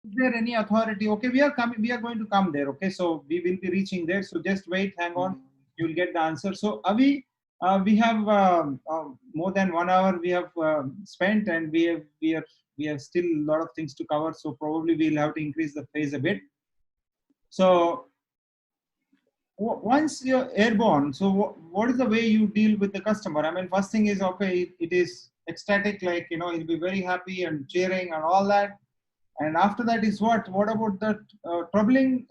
Is there any authority? Okay, we are coming. We are going to come there. Okay, so we will be reaching there. So just wait, hang on. You will get the answer. So Avi, we have more than 1 hour we have spent, and we have still a lot of things to cover. So probably we'll have to increase the pace a bit. So once you're airborne, so what is the way you deal with the customer? I mean, first thing is, okay, it is ecstatic, like, you know, he'll be very happy and cheering and all that. And after that is what about the troubling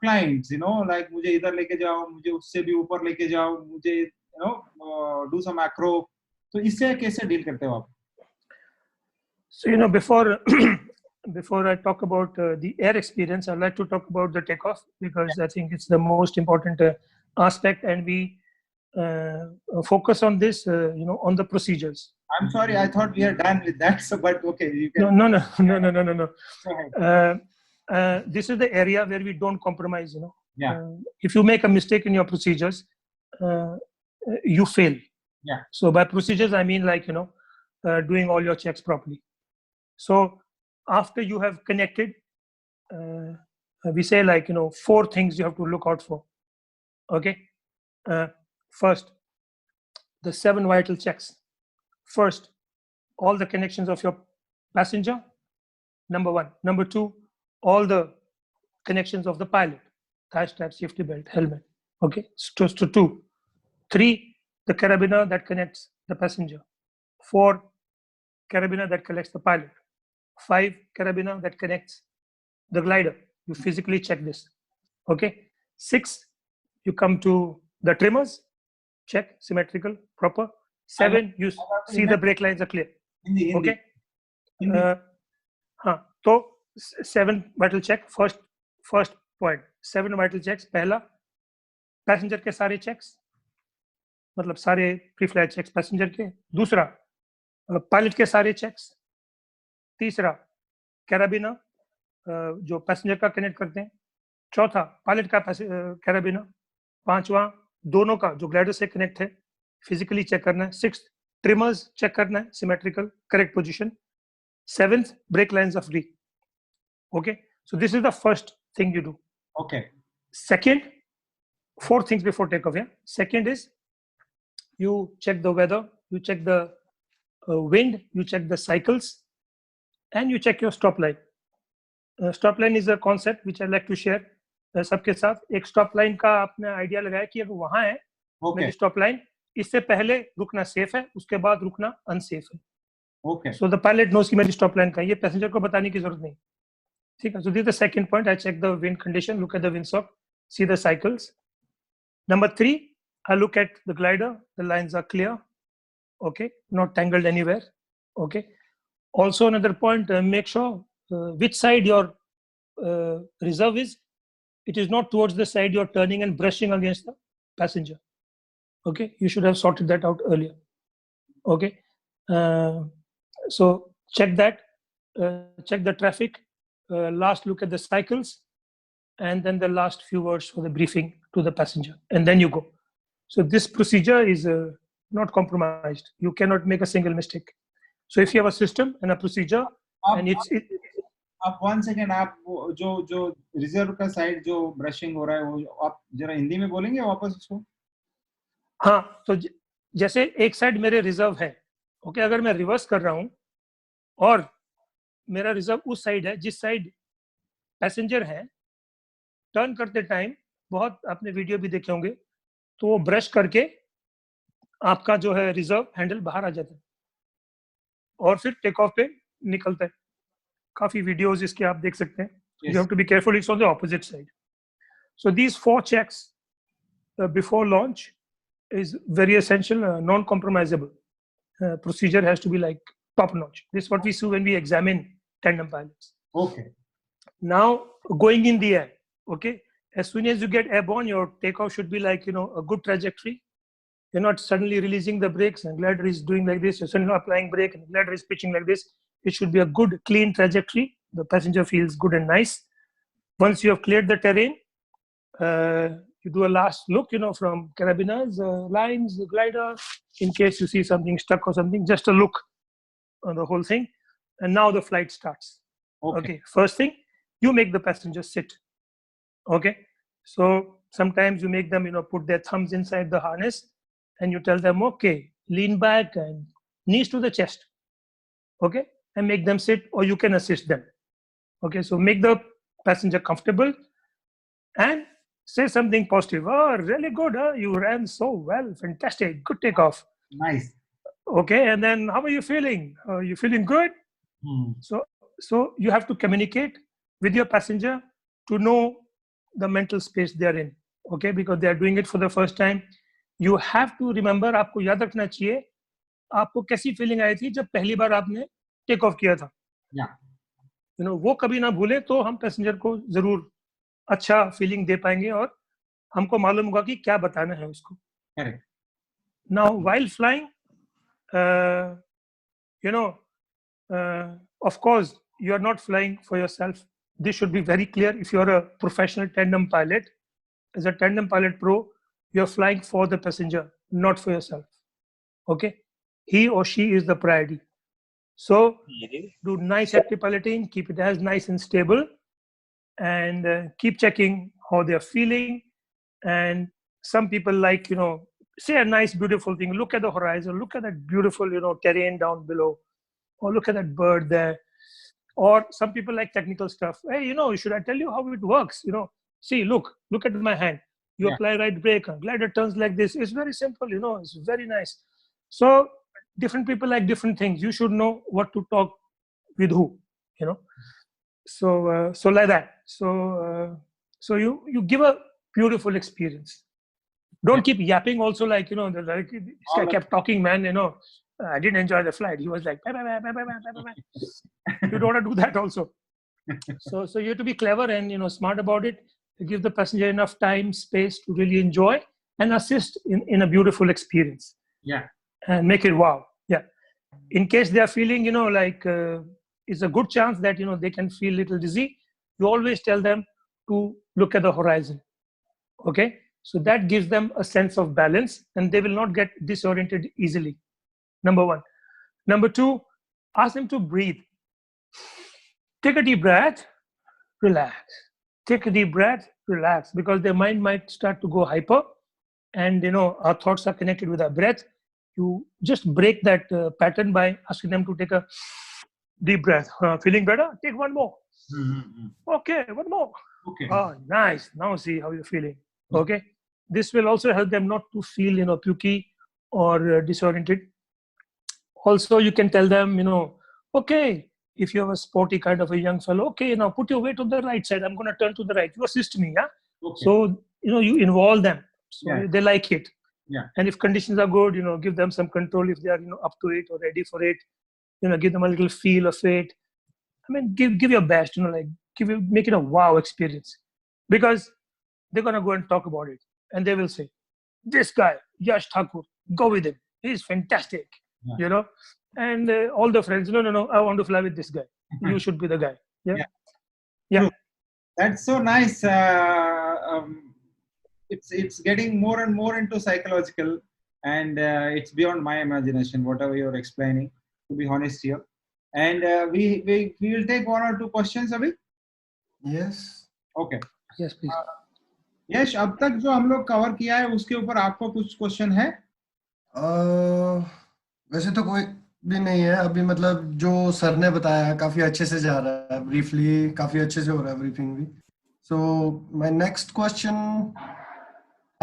clients, you know, like मुझे इधर लेके जाओ, मुझे उससे भी ऊपर लेके जाओ, मुझे, you know, do some acro. तो इससे कैसे deal करते हो आप? So, you know, before before I talk about the air experience, I'd like to talk about the takeoff, because I think it's the most important aspect, and we focus on this, you know, on the procedures. I'm sorry, I thought we are done with that. So, but okay, you can. No. Go ahead. This is the area where we don't compromise. You know, yeah. If you make a mistake in your procedures, you fail. Yeah. So by procedures, I mean, like, you know, doing all your checks properly. So after you have connected, we say, like, you know, 4 things you have to look out for. Okay. First, the 7 vital checks. First, all the connections of your passenger, number 1. Number 2, all the connections of the pilot, thigh strap, safety belt, helmet. Okay, so 2. 3, the carabiner that connects the passenger. 4, carabiner that connects the pilot. 5, carabiner that connects the glider. You physically check this. Okay. 6, you come to the trimmers, check, symmetrical, proper. 7, you see the brake lines are clear. Okay. So 7 vital check. First point, 7 vital checks. पहला, passenger के सारे checks, मतलब सारे pre flight checks passenger के. दूसरा, pilot के सारे checks. तीसरा, कैराबिना जो पैसेंजर का कनेक्ट करते हैं. चौथा, पायलट का कैराबिना. 5वां, दोनों का जो ग्लाइडर से कनेक्ट है, फिजिकली चेक करना है. 6th, ट्रिमर्स चेक करना है, symmetrical, correct position. 7th, brake lines are free. Okay, so this is the first thing you do. Okay. Second, 4 things before takeoff. Yeah. Second is, you check the weather, you check the wind, you check the cycles, and you check your stop line. Stop line is a concept which I like to share सबके साथ. एक stop line का आपने idea लगाया कि अगर वहां है मेरी स्टॉप लाइन, इससे पहले रुकना सेफ है, उसके बाद रुकना अनसेफ है. Okay. So the pilot knows कि मेरी स्टॉप लाइन का है, ये पैसेंजर को बताने की जरूरत नहीं. ठीक है. So this is the second point. I check the wind condition, look at the windsock, see the cycles. Number 3, I look at the glider. The lines are clear. Okay, not tangled anywhere. Okay. Also another point, make sure which side your reserve is. It is not towards the side you're turning and brushing against the passenger. Okay, you should have sorted that out earlier. Okay, so check that, check the traffic, last look at the cycles, and then the last few words for the briefing to the passenger, and then you go. So this procedure is not compromised. You cannot make a single mistake. So if you have a system and a procedure, and it's आप 1 second, आप जो reserve का side जो brushing हो रहा है, वो आप जरा हिंदी में बोलेंगे वापस उसको? हाँ, तो जैसे एक साइड मेरे रिजर्व है. ओके, अगर मैं रिवर्स कर रहा हूं और मेरा रिजर्व उस साइड है जिस साइड पैसेंजर है, टर्न करते टाइम बहुत आपने वीडियो भी देखे होंगे, तो वो ब्रश करके आपका जो है रिजर्व हैंडल बाहर आ जाता है और फिर टेक ऑफ पे निकलता है. काफी वीडियोस इसके आप देख सकते हैं. You have to be careful, it's on the opposite side. So these 4 checks before launch is very essential, non-compromisable. Procedure has to be like top notch. This is what we see when we examine tandem pilots. Okay. Now going in the air. Okay, as soon as you get airborne, your takeoff should be like, you know, a good trajectory. You're not suddenly releasing the brakes and glider is doing like this. You're suddenly applying brake and glider is pitching like this. It should be a good, clean trajectory. The passenger feels good and nice. Once you have cleared the terrain, you do a last look, you know, from carabiners, lines, the glider, in case you see something stuck or something, just a look on the whole thing. And now the flight starts. Okay. First thing, you make the passenger sit. Okay, so sometimes you make them, put their thumbs inside the harness, and you tell them, okay, lean back and knees to the chest. Okay, and make them sit, or you can assist them. Okay, so make the passenger comfortable and say something positive. Oh, really good. Huh? You ran so well. Fantastic. Good takeoff. Nice. Okay, and then how are you feeling? Are you feeling good? So you have to communicate with your passenger to know the mental space they are in. Okay, because they are doing it for the first time. You have to remember, आपको याद रखना चाहिए आपको कैसी feeling आई थी जब पहली बार आपने टेक ऑफ किया था. वो कभी ना भूले तो हम पैसेंजर को जरूर अच्छा फीलिंग दे पाएंगे और हमको मालूम होगा कि क्या बताना है उसको. Now while flying, of course you are not flying for yourself. This should be very clear. If you are a professional tandem pilot, as a tandem pilot pro, you are flying for the passenger, not for yourself. Okay, he or she is the priority. So do nice active piloting, keep it as nice and stable, and keep checking how they are feeling. And some people like, say a nice beautiful thing, look at the horizon, look at that beautiful terrain down below, or look at that bird there. Or some people like technical stuff. Hey, should I tell you how it works? See, look at my hand. You apply right brake, glider turns like this. It's very simple, it's very nice. So different people like different things. You should know what to talk with who, So like that. So you give a beautiful experience. Don't keep yapping also, like, this guy kept talking, man, I didn't enjoy the flight. He was like, bye, bye, bye, bye, bye, bye, bye. You don't want to do that also. So you have to be clever and, smart about it, to give the passenger enough time, space to really enjoy and assist in a beautiful experience. And make it wow. In case they are feeling, it's a good chance that, they can feel a little dizzy. You always tell them to look at the horizon. Okay. So that gives them a sense of balance and they will not get disoriented easily. Number one. Number two, ask them to breathe. Take a deep breath, relax. Take a deep breath, relax, because their mind might start to go hyper and, our thoughts are connected with our breath. You just break that pattern by asking them to take a deep breath. Feeling better? Take one more. Okay, one more. Okay. Oh, nice. Now see how you're feeling. Okay. This will also help them not to feel, pukey or disoriented. Also, you can tell them, okay, if you have a sporty kind of a young fellow, okay, now put your weight on the right side. I'm going to turn to the right. You assist me. Yeah. Okay. So, you involve them. So they like it. Yeah. And if conditions are good, give them some control if they are, up to it or ready for it. Give them a little feel of it. I mean, give your best, make it a wow experience, because they're going to go and talk about it and they will say, this guy, Yash Thakur, go with him. He's fantastic, and all the friends, no, I want to fly with this guy. You should be the guy. Yeah. That's so nice. It's getting more and more into psychological, and it's beyond my imagination, whatever you're explaining, to be honest here. And we will take one or two questions, Abhi. Yes. Okay. Yes, please. यश, अब तक जो हम लोग cover किया है उसके ऊपर आपको कुछ क्वेश्चन है? वैसे तो कोई भी नहीं है अभी, मतलब जो सर ने बताया है काफी अच्छे से जा रहा है, ब्रीफली काफी अच्छे से हो रहा है ब्रीफिंग भी. सो माय नेक्स्ट क्वेश्चन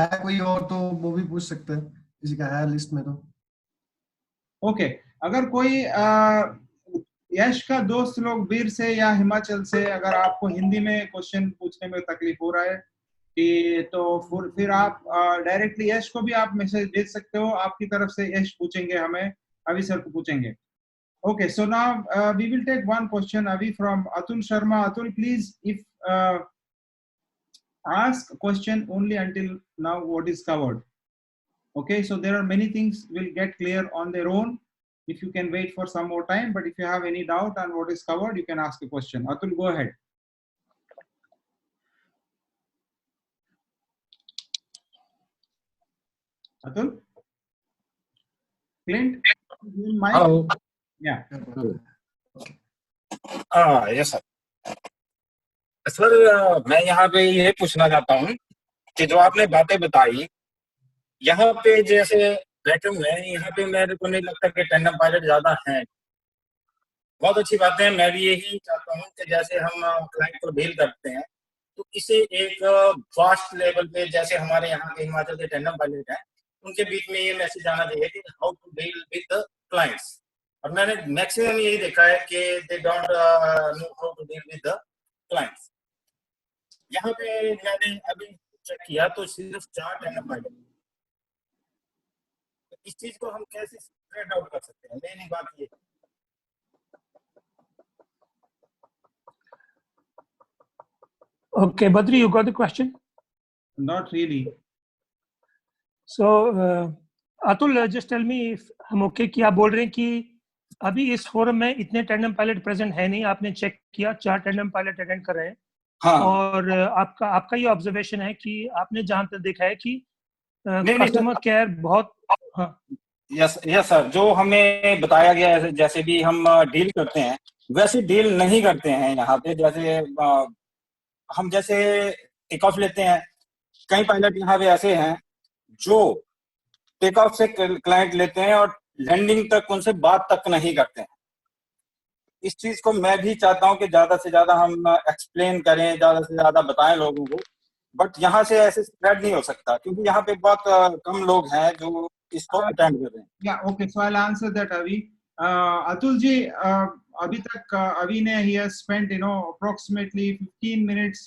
है कोई और तो वो भी पूछ सकते हैं, किसी का है लिस्ट में तो. ओके. अगर कोई यश का दोस्त लोग वीर से या हिमाचल से अगर आपको हिंदी में क्वेश्चन पूछने में तकलीफ हो रहा है कि तो फिर आप डायरेक्टली यश को भी आप मैसेज भेज सकते हो. आपकी तरफ से यश पूछेंगे, हमें अभी सर को पूछेंगे. Okay, so now we will take one question, Avi, from Atul Sharma. Atul, please, if ask a question only until now what is covered. Okay, so there are many things will get clear on their own if you can wait for some more time, but if you have any doubt on what is covered, you can ask a question. Atul, go ahead. Atul? Clint? Hello. Yeah. Yes, sir. Sir मैं यहाँ पे ये पूछना चाहता हूँ कि जो आपने बातें बताई यहाँ पे जैसे बैठे हुए हैं, यहाँ पे मेरे को नहीं लगता कि टैंडम पायलट ज्यादा हैं। बहुत अच्छी बात है। मैं भी यही चाहता हूँ कि जैसे हम क्लाइंट को डील करते हैं तो इसे एक फास्ट लेवल पे, जैसे हमारे यहाँ के हिमाचल के टैंडम पायलट हैं, उनके बीच में ये मैसेज आना चाहिए कि how to deal with the clients. और मैंने मैक्सिमम यही देखा है कि they don't know how to deal with the clients. यहाँ पे मैंने अभी चेक किया तो सिर्फ 4 टैंडम पायलट। इस चीज को हम कैसे स्प्रेड आउट कर सकते हैं, मेन बात ये। Okay, Badri, you got the question? Not really. So, Atul, just tell me if हम ओके कि आप बोल रहे हैं कि अभी इस फोरम में इतने टैंडम पायलट प्रेजेंट है नहीं, आपने चेक किया 4 टैंडम पायलट अटेंड कर रहे हैं। हाँ। और आपका ये ऑब्जर्वेशन है कि आपने जहां तक देखा है कि नहीं, कस्टमर केयर बहुत। हाँ, यस यस सर, जो हमें बताया गया है जैसे भी हम डील करते हैं वैसे डील नहीं करते हैं यहाँ पे। जैसे हम जैसे टेक ऑफ लेते हैं, कई पायलट यहाँ पे ऐसे हैं जो टेक ऑफ से क्लाइंट लेते हैं और लैंडिंग तक उनसे बात तक नहीं करते हैं। इस चीज को मैं भी चाहता हूँ कि ज्यादा से ज्यादा हम एक्सप्लेन करें, ज्यादा से ज्यादा बताएं लोगों को, बट यहाँ से ऐसे स्प्रेड नहीं हो सकता क्योंकि यहाँ पे बहुत कम लोग हैं जो इसको अटेंड कर रहे हैं। Yeah, okay, so I'll answer that, Avi. Atul ji, अभी तक अभी ने he has spent approximately 15 minutes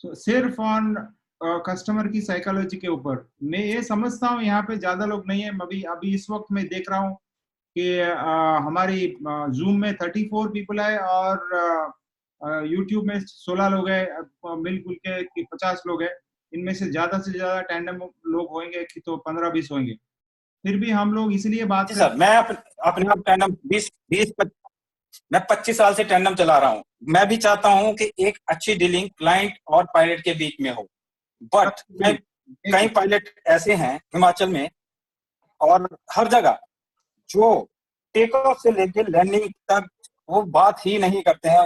so, सिर्फ ऑन कस्टमर की साइकोलॉजी के ऊपर। मैं ये समझता हूँ यहाँ पे ज्यादा लोग नहीं है। अभी इस वक्त मैं देख रहा हूँ कि हमारी जूम में 34 पीपल है और यूट्यूब में 16 लोग है, मिलजुल के 50 लोग है। इनमें से ज्यादा टैंडम लोग होंगे कि तो 15-20 होंगे। फिर भी हम लोग इसलिए बात सर मैं अपने आप टैंडम 20 मैं 25 साल से टैंडम चला रहा हूँ। मैं भी चाहता हूँ कि एक अच्छी डीलिंग क्लाइंट और पायलट के बीच में हो, बट कई पायलट ऐसे हैं हिमाचल में और हर जगह जो टेक ऑफ से लेके लैंडिंग तक वो बात ही नहीं करते हैं,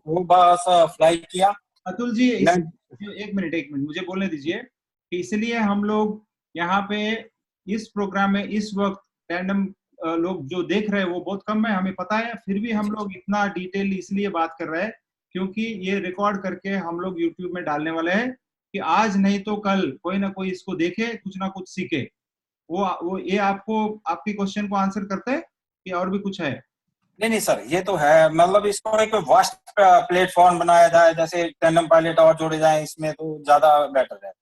वो बस फ्लाई किया। अतुल जी एक मिनट मुझे बोलने दीजिए कि इसलिए हम लोग यहाँ पे इस प्रोग्राम में इस वक्त टैंडम लोग जो देख रहे हैं वो बहुत कम है, हमें पता है। फिर भी हम लोग इतना डिटेल इसलिए बात कर रहे हैं क्योंकि ये रिकॉर्ड करके हम लोग यूट्यूब में डालने वाले हैं कि आज नहीं तो कल कोई ना कोई इसको देखे, कुछ ना कुछ सीखे। वो ये आपको आपके क्वेश्चन को आंसर करते हैं कि और भी कुछ है? नहीं सर, ये तो है। मतलब इसको एक वास्ट प्लेटफॉर्म बनाया जाए, जैसे टैंडम पायलट और जोड़े जाए इसमें तो ज्यादा बेटर है।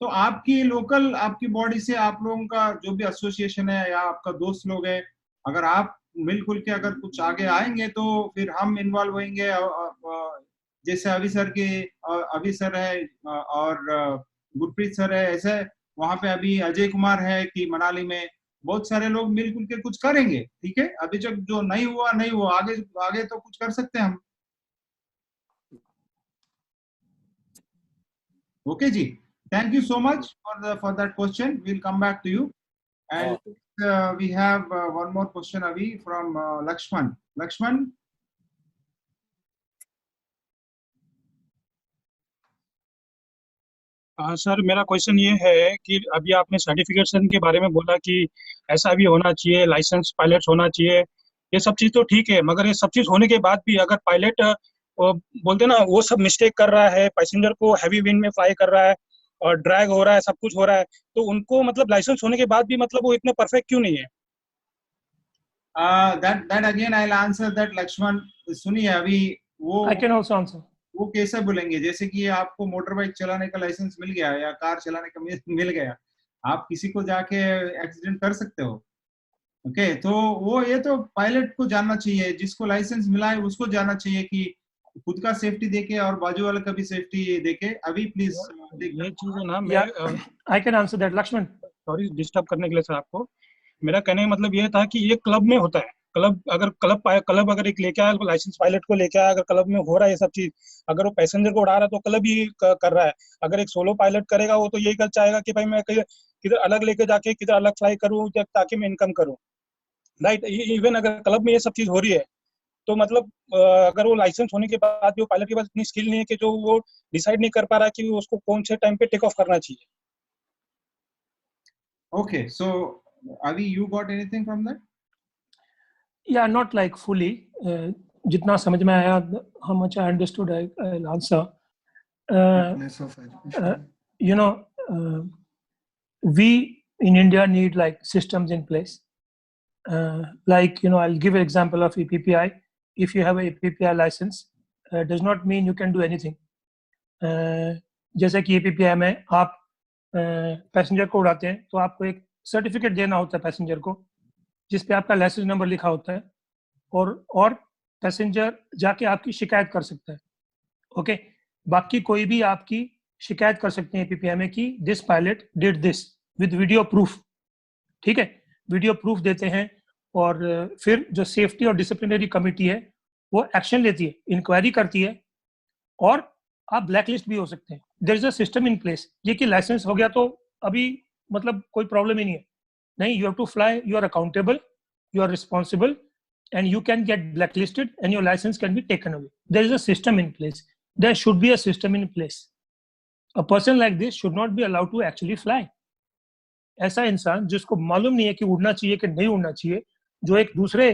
तो आपकी लोकल आपकी बॉडी से आप लोगों का जो भी एसोसिएशन है या आपका दोस्त लोग है, अगर आप मिलजुल के अगर कुछ आगे आएंगे तो फिर हम इन्वॉल्व होंगे। जैसे अभी सर है और गुरप्रीत सर है, ऐसे वहां पे अभी अजय कुमार है कि मनाली में बहुत सारे लोग मिलजुल के कुछ करेंगे। ठीक है, अभी तक जो नहीं हुआ आगे आगे तो कुछ कर सकते हैं हम। ओके जी, thank you so much for that question. We'll come back to you. And we have one more question, Avi, from Lakshman. Lakshman. Sir मेरा क्वेश्चन ये है कि अभी आपने सर्टिफिकेशन के बारे में बोला कि ऐसा भी होना चाहिए, लाइसेंस पायलट होना चाहिए। ये सब चीज़ तो ठीक है, मगर ये सब चीज़ होने के बाद भी अगर पायलट बोलते ना वो सब मिस्टेक कर रहा है, पैसेंजर को हैवी विंड में फ्लाई कर रहा है और ड्रैग हो रहा है, सब कुछ हो रहा है, तो उनको मतलब लाइसेंस होने के बाद भी मतलब वो इतने परफेक्ट क्यों नहीं है? That again I'll answer that, Lakshman. सुनिए, अभी वो I can also answer. वो कैसे बोलेंगे? जैसे कि आपको मोटर बाइक चलाने का लाइसेंस मिल गया या कार चलाने का मिल गया, आप किसी को जाके एक्सीडेंट कर सकते हो। ओके, तो वो ये तो पायलट को जानना चाहिए, जिसको लाइसेंस मिला है उसको जानना चाहिए कि खुद का सेफ्टी देखे और बाजू वाले का भी सेफ्टी देखे। अभी प्लीज ये चीज है ना, मैं I can answer that. Laxman, sorry disturb करने के लिए सर आपको। मेरा कहने का मतलब ये था कि ये क्लब में होता है। क्लब अगर एक लेके आया लाइसेंस पायलट को लेके आया, अगर क्लब में हो रहा है ये सब चीज, अगर वो पैसेंजर को उड़ा रहा है तो क्लब ही कर रहा है। अगर एक सोलो पायलट करेगा वो तो यही कर चाहेगा कि भाई मैं किधर अलग लेके जाके किधर अलग फ्लाई करूँ ताकि मैं इनकम करूँ, राइट। इवन अगर क्लब में ये सब चीज हो रही है तो मतलब अगर वो लाइसेंस होने के बाद भी वो पायलट के पास इतनी स्किल नहीं है कि जो वो डिसाइड नहीं कर पा रहा कि उसको कौन से टाइम पे टेक ऑफ करना चाहिए। Okay, so Avi, you got anything from that? Yeah, not like fully. जितना समझ में आया, how much I understood, I'll answer. Fitness of education. You know, we in India need like systems in place. Like, you know, I'll give an example of APPI. If you have a APPI license, does not mean you can do anything. जैसे कि APPI में आप passenger को उड़ाते हैं तो आपको एक सर्टिफिकेट देना होता है पैसेंजर को, जिस पे आपका लाइसेंस नंबर लिखा होता है, और पैसेंजर जाके आपकी शिकायत कर सकता है। ओके, बाकी कोई भी आपकी शिकायत कर सकते हैं APPI में कि this pilot did this with video proof. ठीक है, वीडियो प्रूफ देते हैं और फिर जो सेफ्टी और डिसिप्लिनरी कमेटी है वो एक्शन लेती है, इंक्वायरी करती है, और आप ब्लैकलिस्ट भी हो सकते हैं। There is a system in place. ये कि लाइसेंस हो गया तो अभी मतलब कोई प्रॉब्लम ही नहीं है, नहीं, you have to fly, you are accountable, you are responsible, and you can get blacklisted and your license can be taken away. There is a system in place. There should be a system in place. A person like this should not be allowed to actually fly. ऐसा इंसान जिसको मालूम नहीं है कि उड़ना चाहिए कि नहीं उड़ना चाहिए, जो एक दूसरे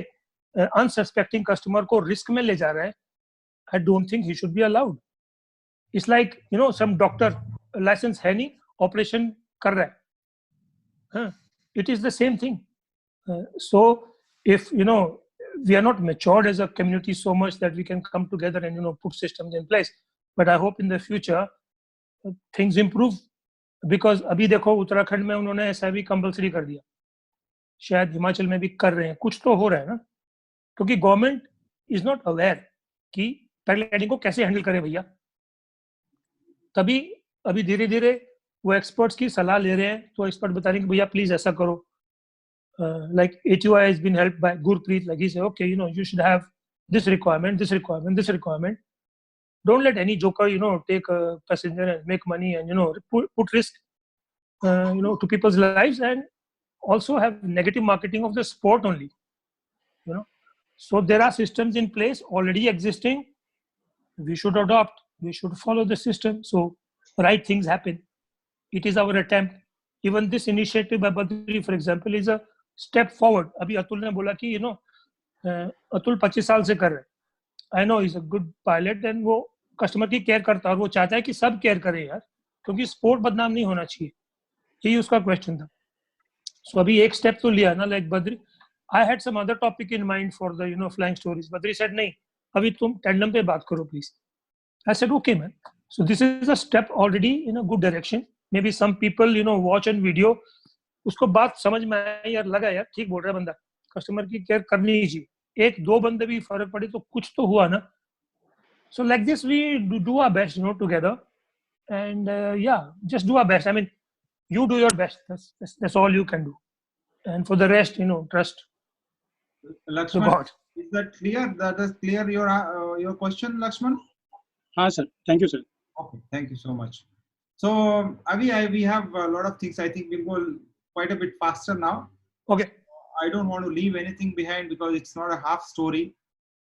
unsuspecting customer को रिस्क में ले जा रहा है, I don't think he should be allowed. It's like, you know, some doctor license है नहीं, operation कर रहा है, हाँ, it is the same thing. So if, you know, we are not matured as a community so much that we can come together and, you know, put systems in place, but I hope in the future things improve, because अभी देखो उत्तराखंड में उन्होंने SIV compulsory कर दिया, शायद हिमाचल में भी कर रहे हैं, कुछ तो हो रहा है ना, क्योंकि गवर्नमेंट इज नॉट अवेयर कि पैराग्लाइडिंग को कैसे हैंडल करे भैया। तभी अभी धीरे धीरे वो एक्सपर्ट्स की सलाह ले रहे हैं, तो एक्सपर्ट बता रहे हैं कि भैया प्लीज ऐसा करो। Like ATOI has been helped by Gurpreet, like he said, okay, you know, you should have this requirement, this requirement, this requirement. Don't let any joker, you know, take a passenger and make money and, you know, put risk, you know, to people's lives, and also have negative marketing of the sport only, you know. So there are systems in place already existing. We should adopt, we should follow the system, so right things happen. It is our attempt. Even this initiative by Badri, for example, is a step forward. अभी अतुल ने बोला कि, you know, Atul 25 साल से कर रहे हैं। I know he's a good pilot and वो कस्टमर की केयर करता है और वो चाहता है कि सब केयर करें यार, क्योंकि स्पोर्ट बदनाम नहीं होना चाहिए, यही उसका क्वेश्चन था। सो अभी एक स्टेप तो लिया ना, like Badri, I had some other topic in mind for the, you know, flying stories. Badri said नहीं, अभी तुम टैंडम पे बात करो please. I said okay man. So this is a step already in a good direction. Maybe some people, you know, watch and video, उसको बात समझ में आया, यार लगा यार ठीक बोल रहा है बंदा, कस्टमर की केयर करनी ही चाहिए। एक दो बंदे भी फर्क पड़े तो कुछ तो हुआ ना। So like this, we do our best, you know, together, and yeah, just do our best. I mean, you do your best. That's all you can do, and for the rest, you know, trust Lakshman, the God. is that clear? That is clear your question, Lakshman? हाँ sir, thank you sir. Okay, thank you so much. So Avi, we have a lot of things. I think we'll go quite a bit faster now. Okay. I don't want to leave anything behind because it's not a half story.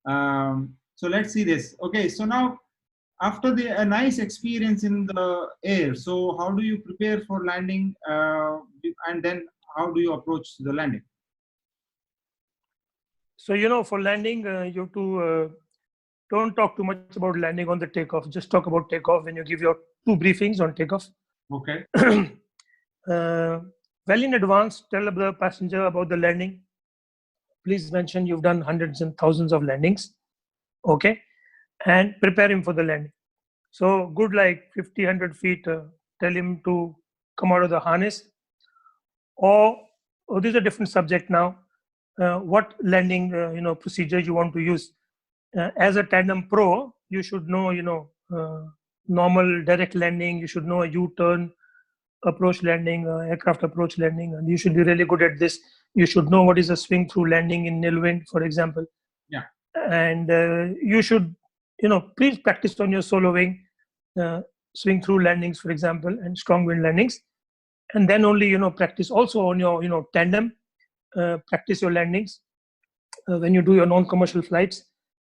So let's see this. Okay, so now after a nice experience in the air, so how do you prepare for landing, and then how do you approach the landing? So, you know, for landing, you have to don't talk too much about landing on the takeoff. Just talk about takeoff when you give your 2 briefings on takeoff. Okay. Well in advance, tell the passenger about the landing. Please mention you've done hundreds and thousands of landings. Okay, and prepare him for the landing. So good, like 50, 100 feet, tell him to come out of the harness. Or this is a different subject now. What landing, you know, procedure you want to use. As a tandem pro, you should know, you know, normal direct landing. You should know a U-turn approach landing, aircraft approach landing, and you should be really good at this. You should know what is a swing through landing in nil wind, for example. Yeah. And you should, you know, please practice on your soloing, swing through landings, for example, and strong wind landings. And then only, you know, practice also on your, you know, tandem, practice your landings when you do your non-commercial flights.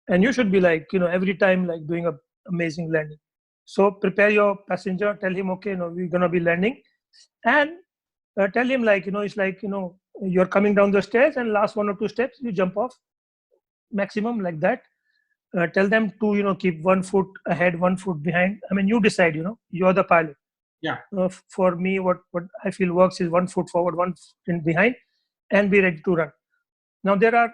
and you should be like, every time like doing a amazing landing. So prepare your passenger, tell him, okay, we're gonna be landing, and tell him like, it's like, you're coming down the stairs and last 1 or 2 steps you jump off, maximum like that. Tell them to keep 1 foot ahead, 1 foot behind. I mean, you decide. You're the pilot. Yeah. For me, what I feel works is 1 foot forward, 1 foot behind, and be ready to run. Now there are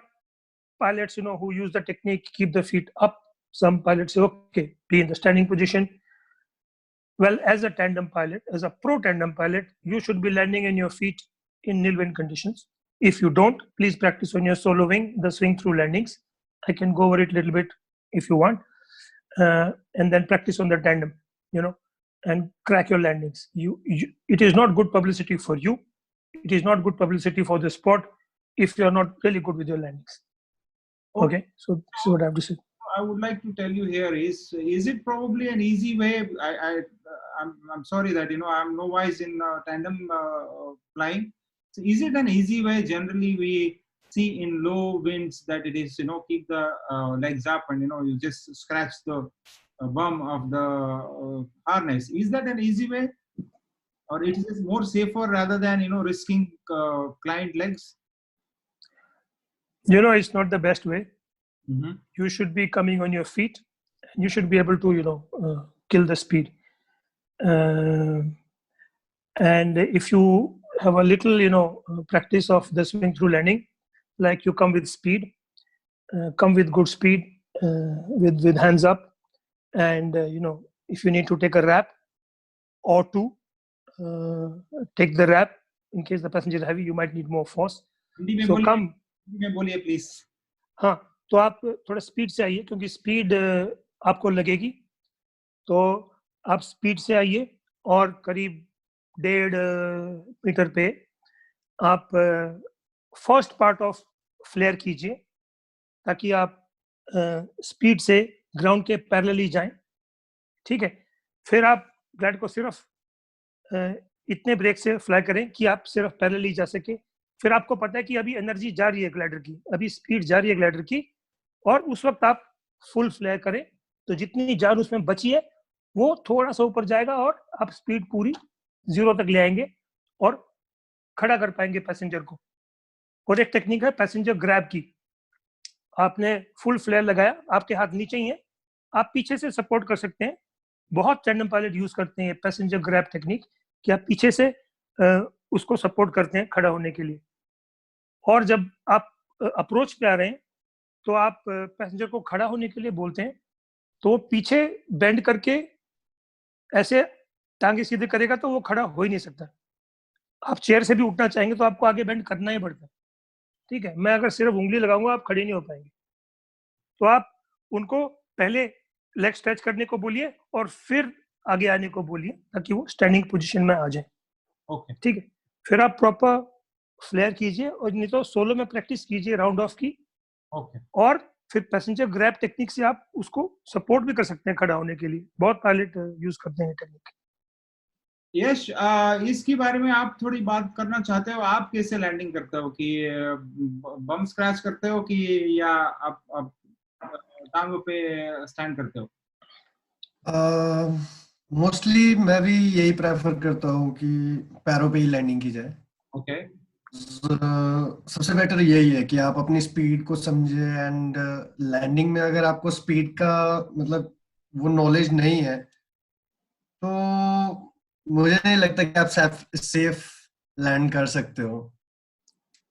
pilots who use the technique keep the feet up. Some pilots say, okay, be in the standing position. Well, as a tandem pilot, as a pro tandem pilot, you should be landing in your feet in nil wind conditions. If you don't, please practice on your solo wing, the swing through landings. I can go over it a little bit if you want, and then practice on the tandem, and crack your landings. It is not good publicity for you. It is not good publicity for the sport if you are not really good with your landings. Okay, so this is what I have to say. I would like to tell you here is it probably an easy way? I'm sorry that I'm novice in tandem flying. So is it an easy way? Generally, we see in low winds that it is keep the legs up and you just scratch the bum of the harness. Is that an easy way, or it is more safer rather than risking client legs? It's not the best way. Mm-hmm. You should be coming on your feet, and you should be able to kill the speed. And if you have a little practice of the swing through landing, like you come with speed, come with good speed, with hands up, and if you need to take a wrap or two, take the wrap. In case the passenger is heavy, you might need more force. So come. Please. हाँ, तो आप थोड़ा speed से आइए, क्योंकि speed आपको लगेगी, तो आप स्पीड से आइए और करीब 1.5 मीटर पे आप फर्स्ट पार्ट ऑफ फ्लेयर कीजिए, ताकि आप स्पीड से ग्राउंड के पैरेलली जाएं. ठीक है, फिर आप ग्लाइड को सिर्फ इतने ब्रेक से फ्लाई करें कि आप सिर्फ पैरेलली जा सके. फिर आपको पता है कि अभी एनर्जी जा रही है ग्लाइडर की, अभी स्पीड जा रही है ग्लाइडर की, और उस वक्त आप फुल फ्लेयर करें, तो जितनी जान उसमें बची है वो थोड़ा सा ऊपर जाएगा और आप स्पीड पूरी 0 तक ले आएंगे और खड़ा कर पाएंगे पैसेंजर को. और एक टेक्निक है पैसेंजर ग्रैब की. आपने फुल फ्लेयर लगाया, आपके हाथ नीचे ही है, आप पीछे से सपोर्ट कर सकते हैं. बहुत टैंडम पायलट यूज करते हैं पैसेंजर ग्रैब टेक्निक, कि आप पीछे से उसको सपोर्ट करते हैं खड़ा होने के लिए. और जब आप अप्रोच पे आ रहे हैं तो आप पैसेंजर को खड़ा होने के लिए बोलते हैं, तो वो पीछे बेंड करके ऐसे टांगे सीधे करेगा तो वो खड़ा हो ही नहीं सकता. आप चेयर से भी उठना चाहेंगे तो आपको आगे बेंड करना ही पड़ता है. ठीक है, मैं अगर सिर्फ उंगली लगाऊंगा आप खड़े नहीं हो पाएंगे. तो आप उनको पहले लेग स्ट्रेच करने को बोलिए और फिर आगे आने को बोलिए, ताकि वो स्टैंडिंग पोजीशन में आ जाए. ओके, ठीक है, फिर आप प्रॉपर फ्लेयर कीजिए, और नहीं तो सोलो में प्रैक्टिस कीजिए राउंड ऑफ की. ओके, और फिर पैसेंजर ग्रैब टेक्निक से आप उसको सपोर्ट भी कर सकते हैं खड़ा होने के लिए. बहुत पायलट यूज करते हैं टेक्निक. यश, इसके बारे में आप थोड़ी बात करना चाहते हो? आप कैसे लैंडिंग करते हो, कि बम स्क्रैच करते हो, कि या आप टांगों पे स्टैंड करते हो? मोस्टली मैं भी यही प्रेफर करता हूँ कि पैरों पे ही लैंडिंग की जाए. ओके, सबसे बेटर यही है कि आप अपनी स्पीड को समझे, एंड लैंडिंग में अगर आपको स्पीड का मतलब वो नॉलेज नहीं है तो मुझे नहीं लगता कि आप सेफ लैंड कर सकते हो.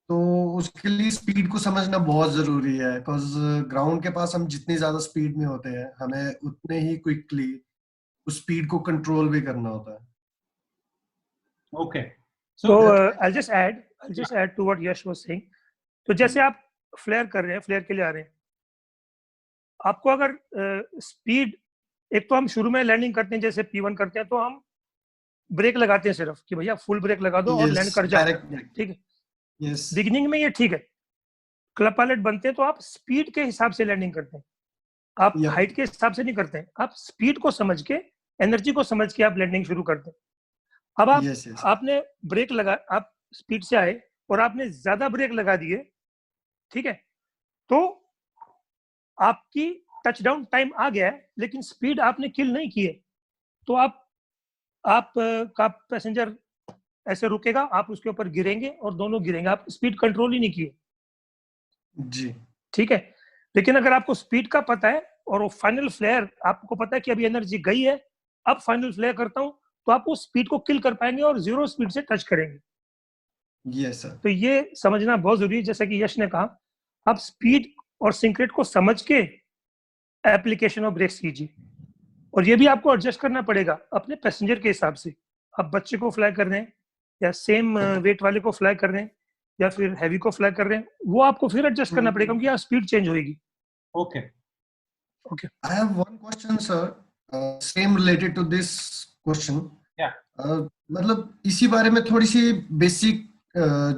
तो उसके लिए स्पीड को समझना बहुत जरूरी है, बिकॉज ग्राउंड के पास हम जितनी ज्यादा स्पीड में होते हैं हमें उतने ही क्विकली उस स्पीड को कंट्रोल भी करना होता है. Okay. So I'll just add to what Yash was saying. तो जैसे आप फ्लेयर कर रहे हैं, फ्लेयर के लिए आ रहे हैं, आपको अगर स्पीड, एक तो हम शुरू में लैंडिंग करते हैं जैसे P1 करते हैं, तो हम ब्रेक लगाते हैं सिर्फ कि भैया फुल ब्रेक लगा दो और लैंड कर जाए. ठीक है, बिगिनिंग में ये ठीक है. क्लब पायलट बनते हैं तो आप स्पीड के हिसाब से लैंडिंग करते हैं, आप हाइट के हिसाब से नहीं करते हैं. आप स्पीड को समझ के, एनर्जी को समझ के आप लैंडिंग शुरू करते हैं. अब आपने ब्रेक लगा, आप स्पीड से आए और आपने ज्यादा ब्रेक लगा दिए, ठीक है, तो आपकी टचडाउन टाइम आ गया है लेकिन स्पीड आपने किल नहीं की है, तो आप का पैसेंजर ऐसे रुकेगा, आप उसके ऊपर गिरेंगे और दोनों गिरेंगे, आप स्पीड कंट्रोल ही नहीं किए। जी ठीक है, लेकिन अगर आपको स्पीड का पता है और वो फाइनल फ्लेयर आपको पता है कि अभी एनर्जी गई है, अब फाइनल फ्लेयर करता हूं, तो आप उस स्पीड को किल कर पाएंगे और 0 स्पीड से टच करेंगे। Yes sir. तो ये समझना बहुत जरूरी है, जैसा कि यश ने कहा, आप स्पीड और सिंक्रेट को समझ के एप्लीकेशन ऑफ ब्रेक्स कीजिए, और ये भी आपको एडजस्ट करना पड़ेगा अपने पैसेंजर के हिसाब से। आप बच्चे को फ्लाई कर रहे हैं या सेम वेट वाले को फ्लाई कर रहे हैं या फिर हैवी को फ्लाई कर रहे हैं, वो आपको फिर एडजस्ट करना पड़ेगा क्योंकि यहाँ स्पीड चेंज होगी। Okay. Okay, I have one question, sir. Same related to this question. Yeah. मतलब इसी बारे में थोड़ी सी बेसिक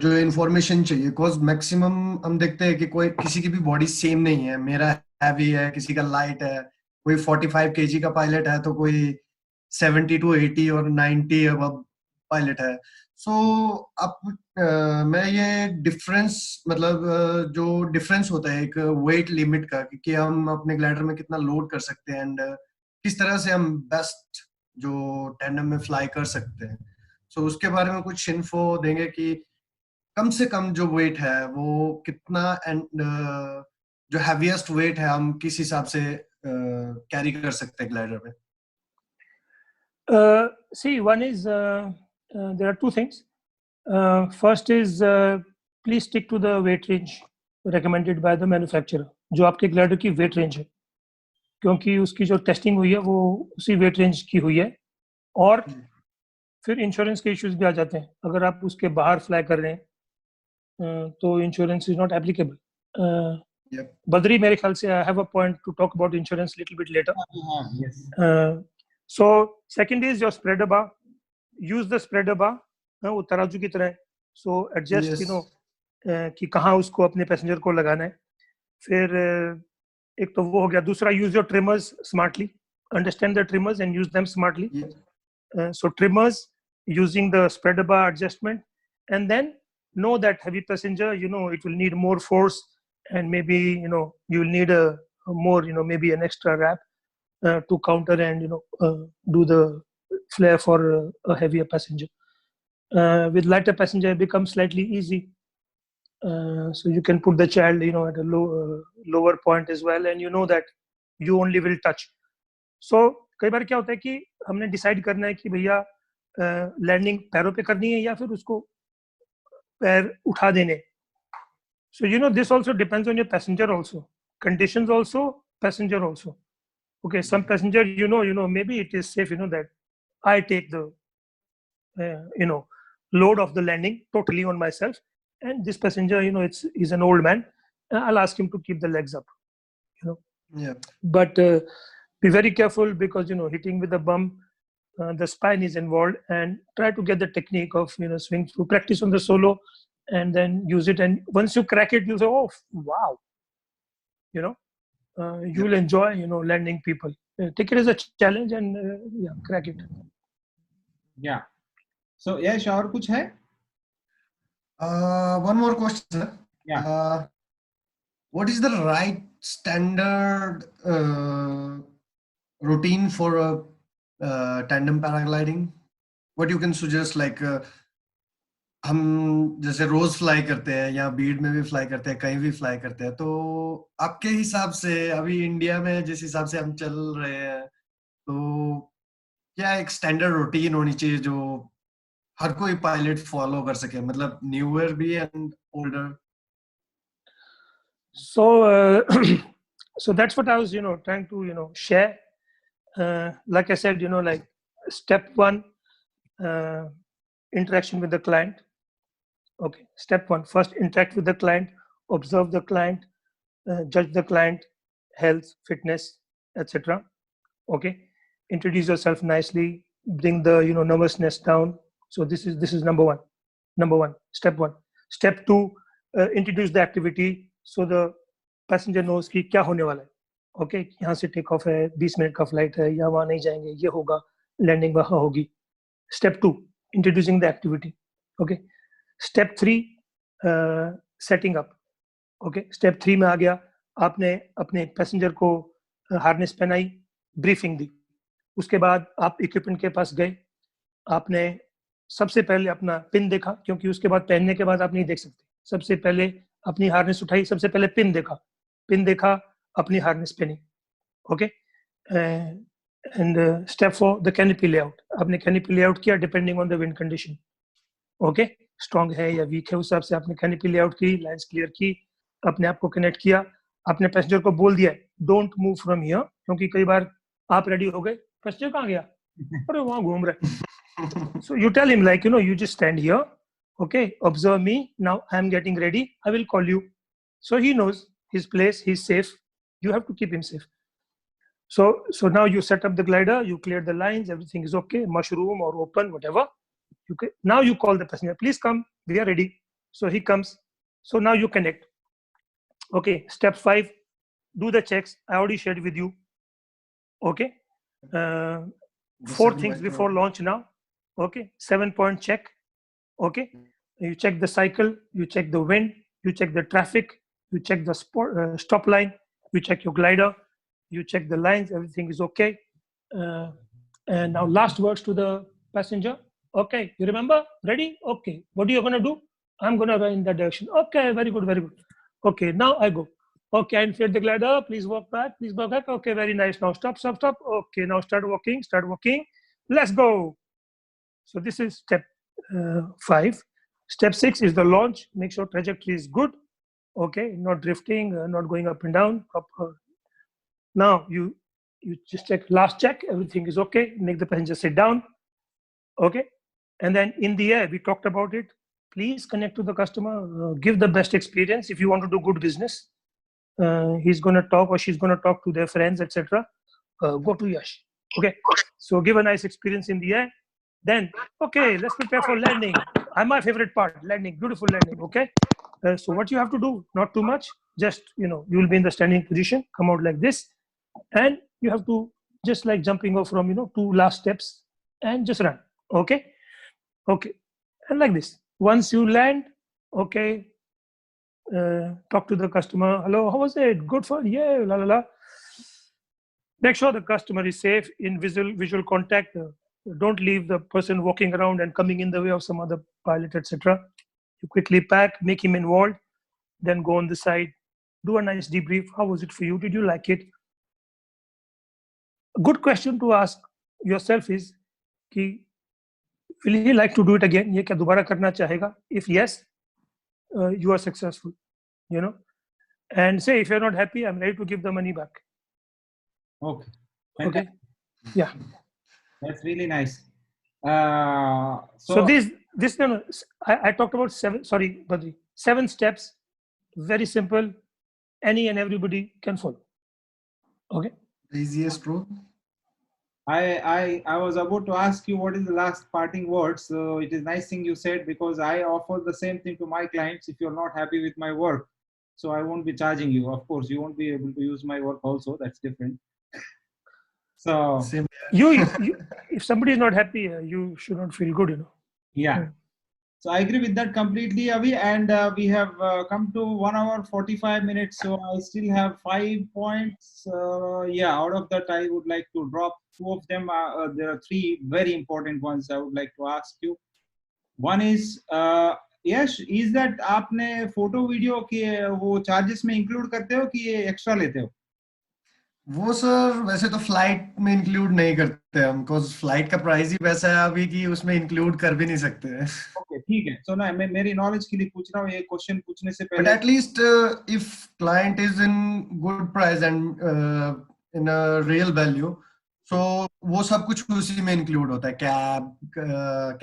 जो इंफॉर्मेशन चाहिए, बिकॉज मैक्सिमम हम देखते हैं कि कोई किसी की भी बॉडी सेम नहीं है। मेरा हैवी है, किसी का लाइट है, कोई 45 केजी का पायलट है तो कोई 70 to 80 और 90 अब पायलट है। सो आप मैं ये डिफरेंस मतलब जो डिफरेंस होता है एक वेट लिमिट का कि हम अपने ग्लाइडर में कितना लोड कर सकते हैं एंड किस तरह से हम बेस्ट जो टैंडम में फ्लाई कर सकते हैं, सो उसके बारे में कुछ इन्फो देंगे कि कम से कम जो वेट है वो कितना एंड जो हैवीएस्ट वेट है हम किस हिसाब से कैरी कर सकते हैं ग्लाइडर में। see, one is there are two things. First is please stick to the weight range recommended by the manufacturer, जो आपके ग्लाइडर की वेट रेंज है, क्योंकि उसकी जो टेस्टिंग हुई है वो उसी वेट रेंज की हुई है। और फिर इंश्योरेंस के इश्यूज भी आ जाते हैं, अगर आप उसके बाहर फ्लाई कर रहे हैं तो insurance is not applicable. Badri, मेरे ख्याल से I have a point two talk about insurance little bit letter. Yes. So second is your spreader bar. Use the spreader bar, वो तराजू की तरह है, so adjust Yes. you know कि कहाँ उसको अपने पैसेंजर को लगाना है। फिर एक तो वो हो गया, दूसरा use your trimmers smartly, understand the trimmers and use them smartly. So trimmers using the spreader bar adjustment, and then know that heavy passenger, you know, it will need more force and maybe you know you will need a more, you know, maybe an extra wrap to counter and you know do the flare for a heavier passenger. With lighter passenger it becomes slightly easy, so you can put the child, you know, at a lower point as well, and you know that you only will touch. So कई बार क्या होता है कि हमने decide करना है कि भैया लैंडिंग पैरों पे करनी है या फिर उसको पैर उठा देने। So you know this also depends on your passenger also, conditions also, passenger also. Okay, some passenger, you know, maybe it is safe, you know, that I take the, you know, load of the landing totally on myself, and this passenger, you know, he's an old man, I'll ask him to keep the legs up, you know. Yeah. But be very careful because, you know, hitting with the bum, the spine is involved, and try to get the technique of, you know, swing through, practice on the solo, and then use it. And once you crack it, you'll say, oh, wow, you know. You will enjoy, you know, landing people. Take it as a challenge and yeah, crack it. Yeah. So Yash, और कुछ है? One more question, sir. Yeah. What is the right standard routine for a tandem paragliding? What you can suggest, like हम जैसे रोज fly करते हैं या बीड में भी फ्लाई करते हैं, कहीं भी फ्लाई करते हैं, तो आपके हिसाब से अभी इंडिया में जिस हिसाब से हम चल रहे हैं, तो क्या एक स्टैंडर्ड रूटीन होनी चाहिए जो हर कोई पायलट फॉलो कर सके, मतलब न्यूअर भी and older? So so that's what I was, you know, trying to, you know, share. Like I said, you know, like step one, interaction with the client. Okay, step one, first interact with the client, observe the client, judge the client health, fitness, etc. Okay, introduce yourself nicely, bring the, you know, nervousness down. So this is number one, step one. Step two, introduce the activity so the passenger knows कि क्या होने वाला है. Okay, यहाँ से take off है, 20 minute का flight है, या वहाँ नहीं जाएंगे, ये होगा, लैंडिंग वहाँ होगी. Step two, introducing the activity. Okay. Step three, setting up. Okay, step 3 में आ गया, आपने अपने पैसेंजर को हार्नेस पहनाई, ब्रीफिंग दी, उसके बाद आप इक्विपमेंट के पास गए, आपने सबसे पहले अपना पिन देखा, क्योंकि उसके बाद पहनने के बाद आप नहीं देख सकते, सबसे पहले अपनी हार्नेस उठाई, सबसे पहले पिन देखा, अपनी हार्नेस पहनी, okay. And step 4 the canopy layout, आपने कैनोपी लेआउट किया depending on the wind condition, okay, strong है या वीक है, उस हिसाब से आपने कैनोपी लेआउट की, लाइंस क्लियर की, अपने आप को कनेक्ट किया, आपने पैसेंजर को बोल दिया डोंट मूव फ्रॉम हियर, क्योंकि कई बार आप रेडी हो गए, पैसेंजर कहाँ गया, अरे वहां घूम रहे, so you tell him like, you just stand here, okay, observe me, now I am getting ready, I will call you. So he knows his place, he's safe, you have to keep him safe. So now you set up the glider, you clear the lines, everything is okay, mushroom or open, whatever. Now you call the passenger, please come, we are ready. So he comes, so now you connect. Okay, step 5, do the checks, I already shared with you, okay. 4 things before launch now, okay. 7-point check, okay. You check the cycle, you check the wind, you check the traffic, you check the stop line, you check your glider, you check the lines, everything is okay. And now last words to the passenger, okay, you remember, ready, okay, what are you going to do, I'm going to run in that direction, okay, very good, very good, okay, now I go, okay, I inflate the glider, please walk back, okay, very nice, now stop, okay, now start walking, let's go. So this is step 5. Step 6 is the launch, make sure trajectory is good, okay, not drifting, not going up and down. Now you just last check, everything is okay, make the passenger sit down, okay. And then in the air, we talked about it, please connect to the customer, give the best experience. If you want to do good business, he's going to talk or she's going to talk to their friends, etc. Go to Yash, okay. So give a nice experience in the air. Then, okay, let's prepare for landing. My favorite part, landing, beautiful landing, okay. So what you have to do, not too much, just, you will be in the standing position, come out like this, and you have to just like jumping off from, 2 last steps and just run, okay. And like this, once you land, okay, talk to the customer, hello, how was it, good fun, yeah, la la la. Make sure the customer is safe in visual contact. Don't leave the person walking around and coming in the way of some other pilot, etc. You quickly pack, make him involved, then go on the side, do a nice debrief. How was it for you? Did you like it? A good question to ask yourself is, will he like to do it again? Ye kya dobara karna chahega? If yes, you are successful, and say, if you're not happy, I'm ready to give the money back. Okay. Okay. Yeah. That's really nice. So this I talked about 7. Sorry, Badri. 7 steps, very simple. Any and everybody can follow. Okay. The easiest route. I was about to ask you what is the last parting words. So it is nice thing you said, because I offer the same thing to my clients. If you're not happy with my work, so I won't be charging you. Of course, you won't be able to use my work also. That's different. So Same. You if somebody is not happy, you should not feel good, Yeah. So I agree with that completely, Avi. And we have come to 1 hour 45 minutes. So I still have 5 points. Out of that, I would like to drop 2 of them. There are 3 very important ones I would like to ask you. One is, Yash, is that आपने photo video के वो charges में include करते हो कि ये extra लेते हो? वो सर वैसे तो फ्लाइट में इंक्लूड नहीं करते हम, बिकॉज फ्लाइट का प्राइस ही वैसा है अभी कि उसमें इंक्लूड कर भी नहीं सकते हैं. ओके, ठीक है. सो ना मैं मेरी नॉलेज के लिए पूछ रहा हूँ, ये क्वेश्चन पूछने से बट पहले. At least if client is in good price and in a real value, so वो सब कुछ उसी में इंक्लूड होता है, cab,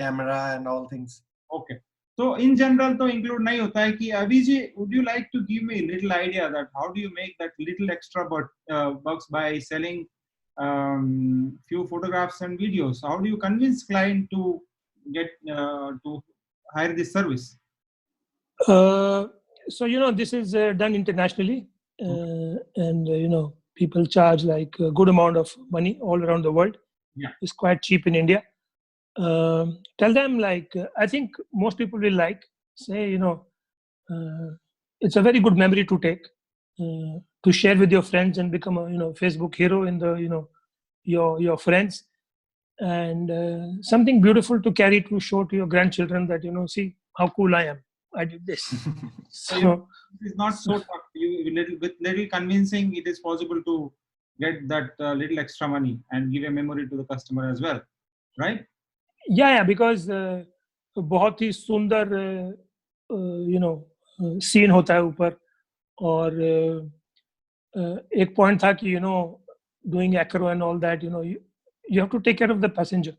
camera and all things. Okay, तो इन जनरल तो इंक्लूड नहीं होता है. कि अभी जी, would you like to give me little idea that how do you make that little extra bucks by selling few photographs and videos? How do you convince client to get to hire this service? So this is done internationally, and people charge like a good amount of money all around the world. Yeah, it's quite cheap in India. Tell them like, I think most people will like, say, it's a very good memory to take. to share with your friends and become a Facebook hero in the your friends, and something beautiful to carry to show to your grandchildren that see how cool I am. I did this. So It's not so tough. With little convincing, it is possible to get that little extra money and give a memory to the customer as well, right? yeah, because बहुत ही सुंदर scene होता है ऊपर, और एक point था कि doing acro and all that, you have to take care of the passenger.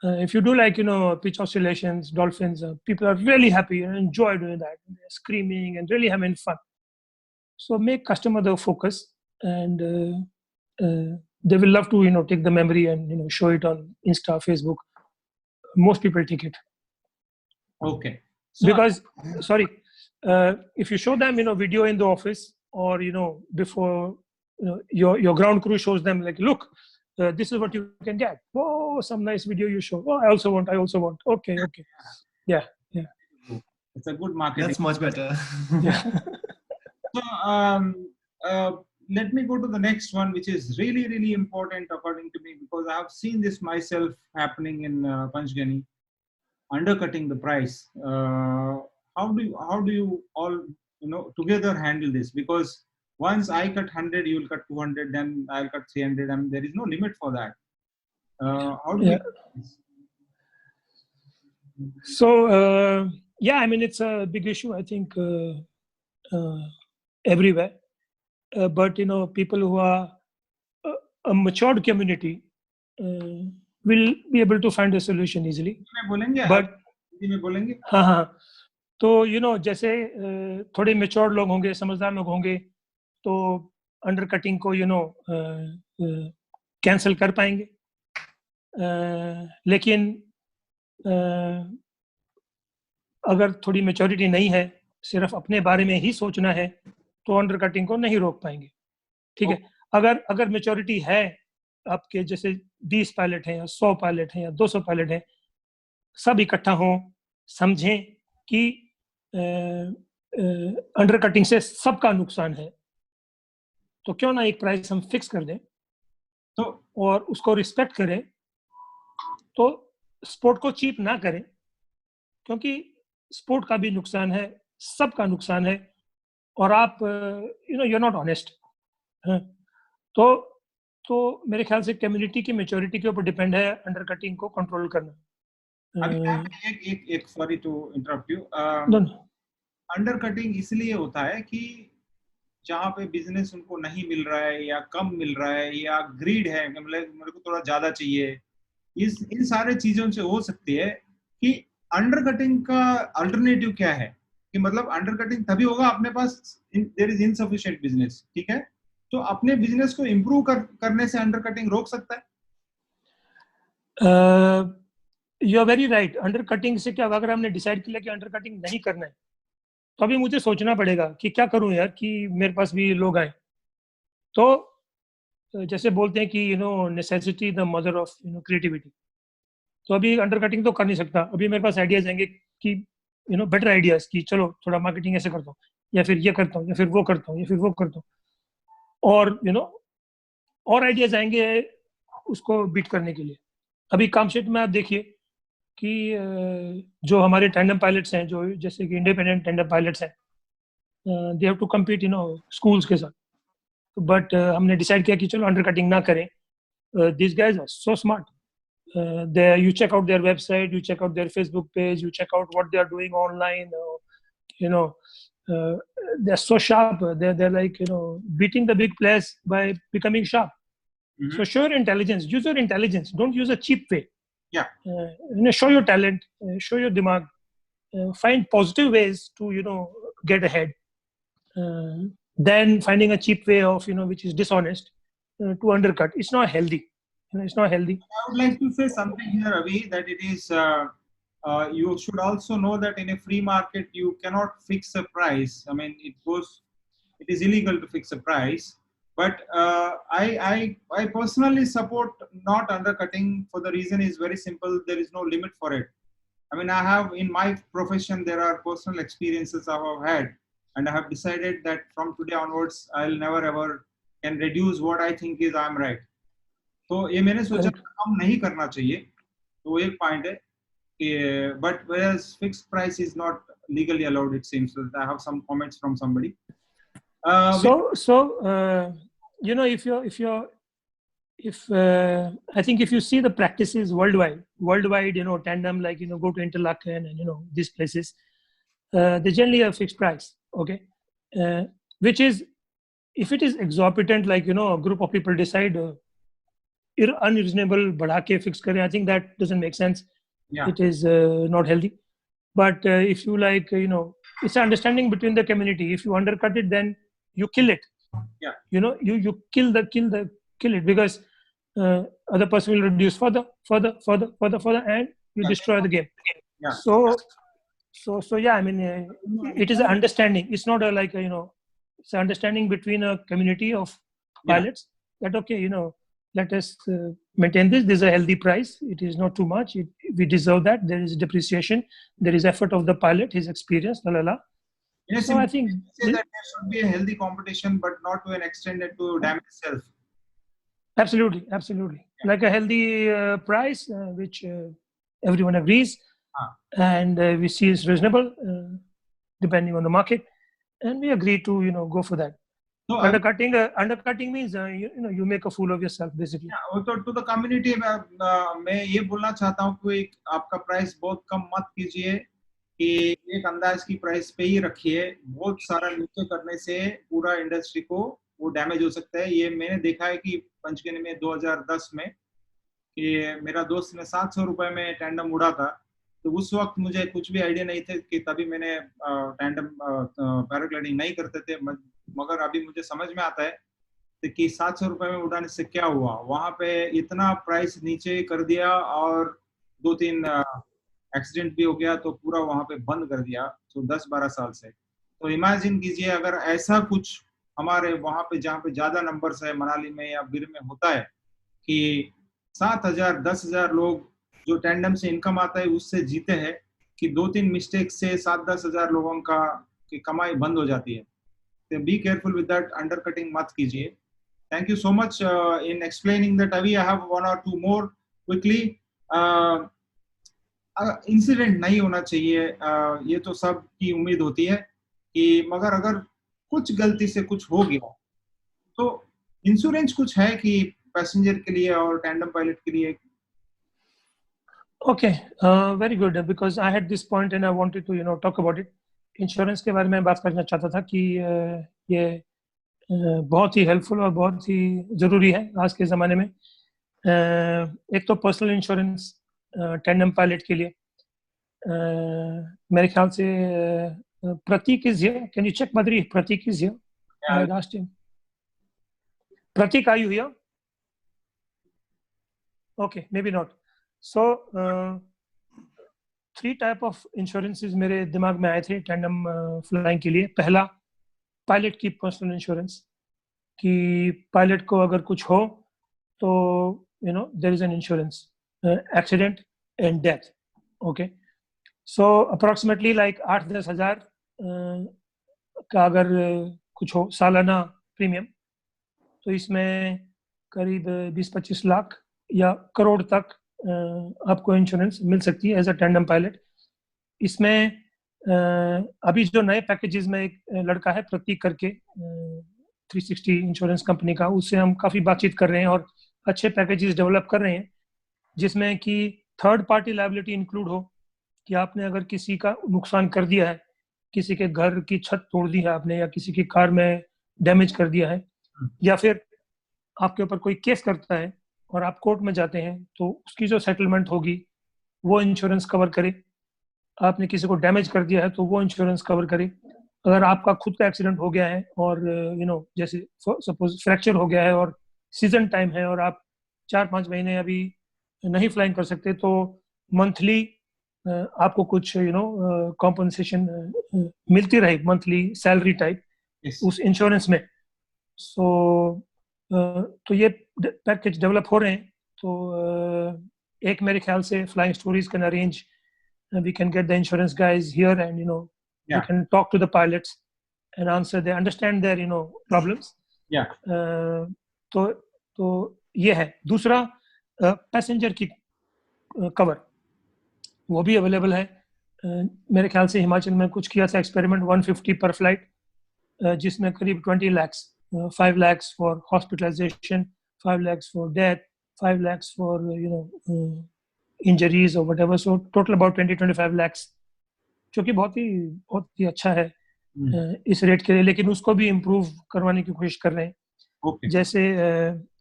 If you do like pitch oscillations, dolphins, people are really happy and enjoy doing that. They're screaming and really having fun. So make customer the focus, and they will love to take the memory and show it on Insta, Facebook. Most people take it. Okay. So, Because if you show them video in the office, or before your ground crew shows them like, look, this is what you can get. Oh, some nice video you show. Oh, I also want. Okay. Yeah. it's a good marketing. That's much better. Yeah. So let me go to the next one, which is really, really important according to me, because I have seen this myself happening in Panchgani, undercutting the price. How do you all together handle this? Because once I cut 100, you will cut 200, then I'll cut 300, and there is no limit for that. How do we do this? So I mean, it's a big issue, I think, everywhere. But people who are a matured community will be able to find a solution easily. में बोलेंगे, But Hindi में बोलेंगे? हाँ, तो जैसे थोड़े mature लोग होंगे, समझदार लोग होंगे, तो अंडरकटिंग को कैंसिल कर पाएंगे. लेकिन अगर थोड़ी मेच्योरिटी नहीं है, सिर्फ अपने बारे में ही सोचना है, तो अंडरकटिंग को नहीं रोक पाएंगे. ठीक है. अगर मेच्योरिटी है, आपके जैसे 20 पायलट हैं या 100 पायलट हैं या 200 पायलट हैं, सब इकट्ठा हों, समझें कि अंडरकटिंग से सबका नुकसान है, तो क्यों ना एक प्राइस हम फिक्स कर दें, तो और उसको रिस्पेक्ट करें, तो स्पोर्ट को चीप ना करें, क्योंकि स्पोर्ट का भी नुकसान है, सबका नुकसान है, और आप यू आर नॉट ऑनेस्ट. तो मेरे ख्याल से कम्युनिटी की मैच्योरिटी के ऊपर डिपेंड है अंडरकटिंग को कंट्रोल करना. एक sorry to interrupt you. Undercutting इसलिए होता है कि जहाँ पे बिजनेस उनको नहीं मिल रहा है या कम मिल रहा है या ग्रीड है, मतलब मेरे को थोड़ा ज्यादा चाहिए, इन सारे चीजों से हो सकती है कि अंडरकटिंग का अल्टरनेटिव क्या है, कि मतलब अंडरकटिंग तभी होगा अपने पास देयर इज इनसफिशिएंट बिजनेस. ठीक है, तो अपने बिजनेस को इम्प्रूव करने से अंडरकटिंग रोक सकता है. You are very right. Undercutting से क्या, अगर हमने डिसाइड किया कि अंडरकटिंग नहीं करना है, तो अभी मुझे सोचना पड़ेगा कि क्या करूं यार कि मेरे पास भी लोग आए. तो जैसे बोलते हैं कि necessity the mother of creativity. तो अभी अंडरकटिंग तो कर नहीं सकता. अभी मेरे पास आइडियाज आएंगे कि बेटर आइडियाज, कि चलो थोड़ा मार्केटिंग ऐसे करता हूँ, या फिर ये करता हूँ, या फिर वो करता हूँ, या फिर वो करता हूँ, और आइडियाज आएंगे उसको बीट करने के लिए. अभी कामशेट में आप देखिए कि जो हमारे टैंडम पायलट्स हैं, जो जैसे कि इंडिपेंडेंट टैंडम पायलट्स हैं, they have to compete schools के साथ. बट हमने डिसाइड किया कि चलो अंडरकटिंग ना करें. This guys are so smart. You check out their website, you check out their Facebook page, you check out what they are doing online. They're so sharp. They're like beating the big players by becoming sharp. Mm-hmm. So show your intelligence. Use your intelligence. Don't use a cheap way. Yeah. Show your talent. Show your dimag. Find positive ways to get ahead. Then finding a cheap way of which is dishonest to undercut. It's not healthy. It's not healthy. I would like to say something here, Avi, that it is you should also know that in a free market you cannot fix a price. I mean, it is illegal to fix a price. But I personally support not undercutting, for the reason is very simple. There is no limit for it. I mean, I have in my profession, there are personal experiences I have had and I have decided that from today onwards I'll never ever can reduce what I think is I'm right. तो ये मैंने सोचा Correct. हम नहीं करना चाहिए, तो एक पॉइंट है कि but whereas fixed price is not legally allowed, it seems. So I have some comments from somebody. You know, I think if you see the practices worldwide, you know, Tandem, like, you know, go to Interlaken and, you know, these places, they generally have fixed price, okay, which is, if it is exorbitant, like, you know, a group of people decide unreasonable बढ़ा के fix करें, I think that doesn't make sense. Yeah. It is not healthy. But if you, like, you know, it's an understanding between the community. If you undercut it, then you kill it. Yeah. You know, you kill it, because other person will reduce further, and you destroy the game. Yeah. So yeah, I mean, it is an understanding. It's not a, like, you know, it's an understanding between a community of pilots that, okay, you know, let us maintain this. This is a healthy price. It is not too much. We deserve that. There is depreciation. There is effort of the pilot, his experience, Yes, So I think say that there should be a healthy competition, but not to an extent to damage self. absolutely. Like a healthy price, which everyone agrees, and we see is reasonable, depending on the market, and we agree to, you know, go for that. So Undercutting means you know, you make a fool of yourself, basically. Yeah, तो to the community मैं ये बोलना चाहता हूँ कि आपका price बहुत कम मत कीजिए, कि एक अंदाज की प्राइस पे ही रखिए. बहुत सारा नीचे करने से पूरा इंडस्ट्री को वो डैमेज हो सकता है. ये मैंने देखा है कि पंचगनी में 2010 में कि मेरा दोस्त ने 700 रुपए में टैंडम उड़ा था. तो उस वक्त मुझे कुछ भी आइडिया नहीं थे कि तभी मैंने टैंडम पैराग्लाइडिंग नहीं करते थे, मगर अभी मुझे समझ में आता है कि 700 रुपए में उड़ाने से क्या हुआ. वहां पे इतना प्राइस नीचे कर दिया और 2-3 एक्सीडेंट भी हो गया, तो पूरा वहां पे बंद कर दिया. तो 10-12 साल से. तो इमेजिन कीजिए अगर ऐसा कुछ हमारे वहां पे जहाँ पे ज्यादा नंबर्स है मनाली में या बिर में होता है कि 7,000-10,000 लोग जो टैंडम से इनकम आता है उससे जीते हैं, कि 2-3 मिस्टेक से 7-10,000 लोगों का की कमाई बंद हो जाती है. तो be careful with that, undercutting मत कीजिए. Thank you so much in explaining that. Avi, I have 1 or 2 more quickly. Incident नहीं होना चाहिए, ये तो सब की उम्मीद होती है कि, मगर अगर कुछ गलती से कुछ हो गया तो इंश्योरेंस कुछ है कि पैसेंजर के लिए और टैंडम पायलट के लिए? Okay, very good, because I had this point and I wanted to, you know, talk about it. Insurance के बारे में बात करना चाहता था कि ये बहुत ही हेल्पफुल और बहुत ही ज़रूरी है आज के ज़माने में. एक तो पर्सनल इंश्योरेंस टैंडम पायलट के लिए, मेरे ख्याल से Prateek is here. Can you check Badri? Prateek is here. I asked him. Pratik, are you here? Okay, maybe not. So 3 type of insurances मेरे दिमाग में आए थे टैंडम फ्लाइंग के लिए. पहला, पायलट की पर्सनल इंश्योरेंस, कि पायलट को अगर कुछ हो तो, you know, there is an insurance, accident and death. Okay, so approximately like 8-10 हज़ार का अगर कुछ हो सालाना प्रीमियम, तो इसमें करीब 20-25 लाख या करोड़ तक आपको इंश्योरेंस मिल सकती है एज अ टैंडम पायलट. इसमें अभी जो नए पैकेजेस में एक लड़का है प्रतीक करके 360 इंश्योरेंस कंपनी का, उससे हम काफ़ी बातचीत कर रहे हैं और अच्छे पैकेजेस डेवलप कर रहे हैं, जिसमें कि थर्ड पार्टी लायबिलिटी इंक्लूड हो, कि आपने अगर किसी का नुकसान कर दिया है, किसी के घर की छत तोड़ दी है आपने, या किसी की कार में डैमेज कर दिया है, या फिर आपके ऊपर कोई केस करता है और आप कोर्ट में जाते हैं, तो उसकी जो सेटलमेंट होगी वो इंश्योरेंस कवर करे. आपने किसी को डैमेज कर दिया है तो वो इंश्योरेंस कवर करे. अगर आपका खुद का एक्सीडेंट हो गया है और यू नो जैसे सपोज फ्रैक्चर हो गया है और सीजन टाइम है और आप 4-5 महीने अभी नहीं फ्लाइंग कर सकते, तो मंथली आपको कुछ यू नो कॉम्पनसेशन मिलती रहे, मंथली सैलरी टाइप उस इंश्योरेंस में. तो ये पैकेज डेवलप हो रहे हैं. तो एक मेरे ख्याल से flying stories can arrange, we can get the insurance guys here and you know we can talk to the pilots and answer their, understand their problems. Yeah. तो ये है. दूसरा पैसेंजर की कवर वो भी अवेलेबल है. मेरे ख्याल से हिमाचल में कुछ किया था एक्सपेरिमेंट 150 पर फ्लाइट, जिसमें करीब 20 lakhs, 5 lakhs for hospitalization, 5 lakhs for death, 5 lakhs for injuries और whatever. So total about 20-25 lakhs, जो कि बहुत ही अच्छा है इस रेट के लिए. लेकिन उसको भी इम्प्रूव करवाने की कोशिश कर रहे हैं. Okay. जैसे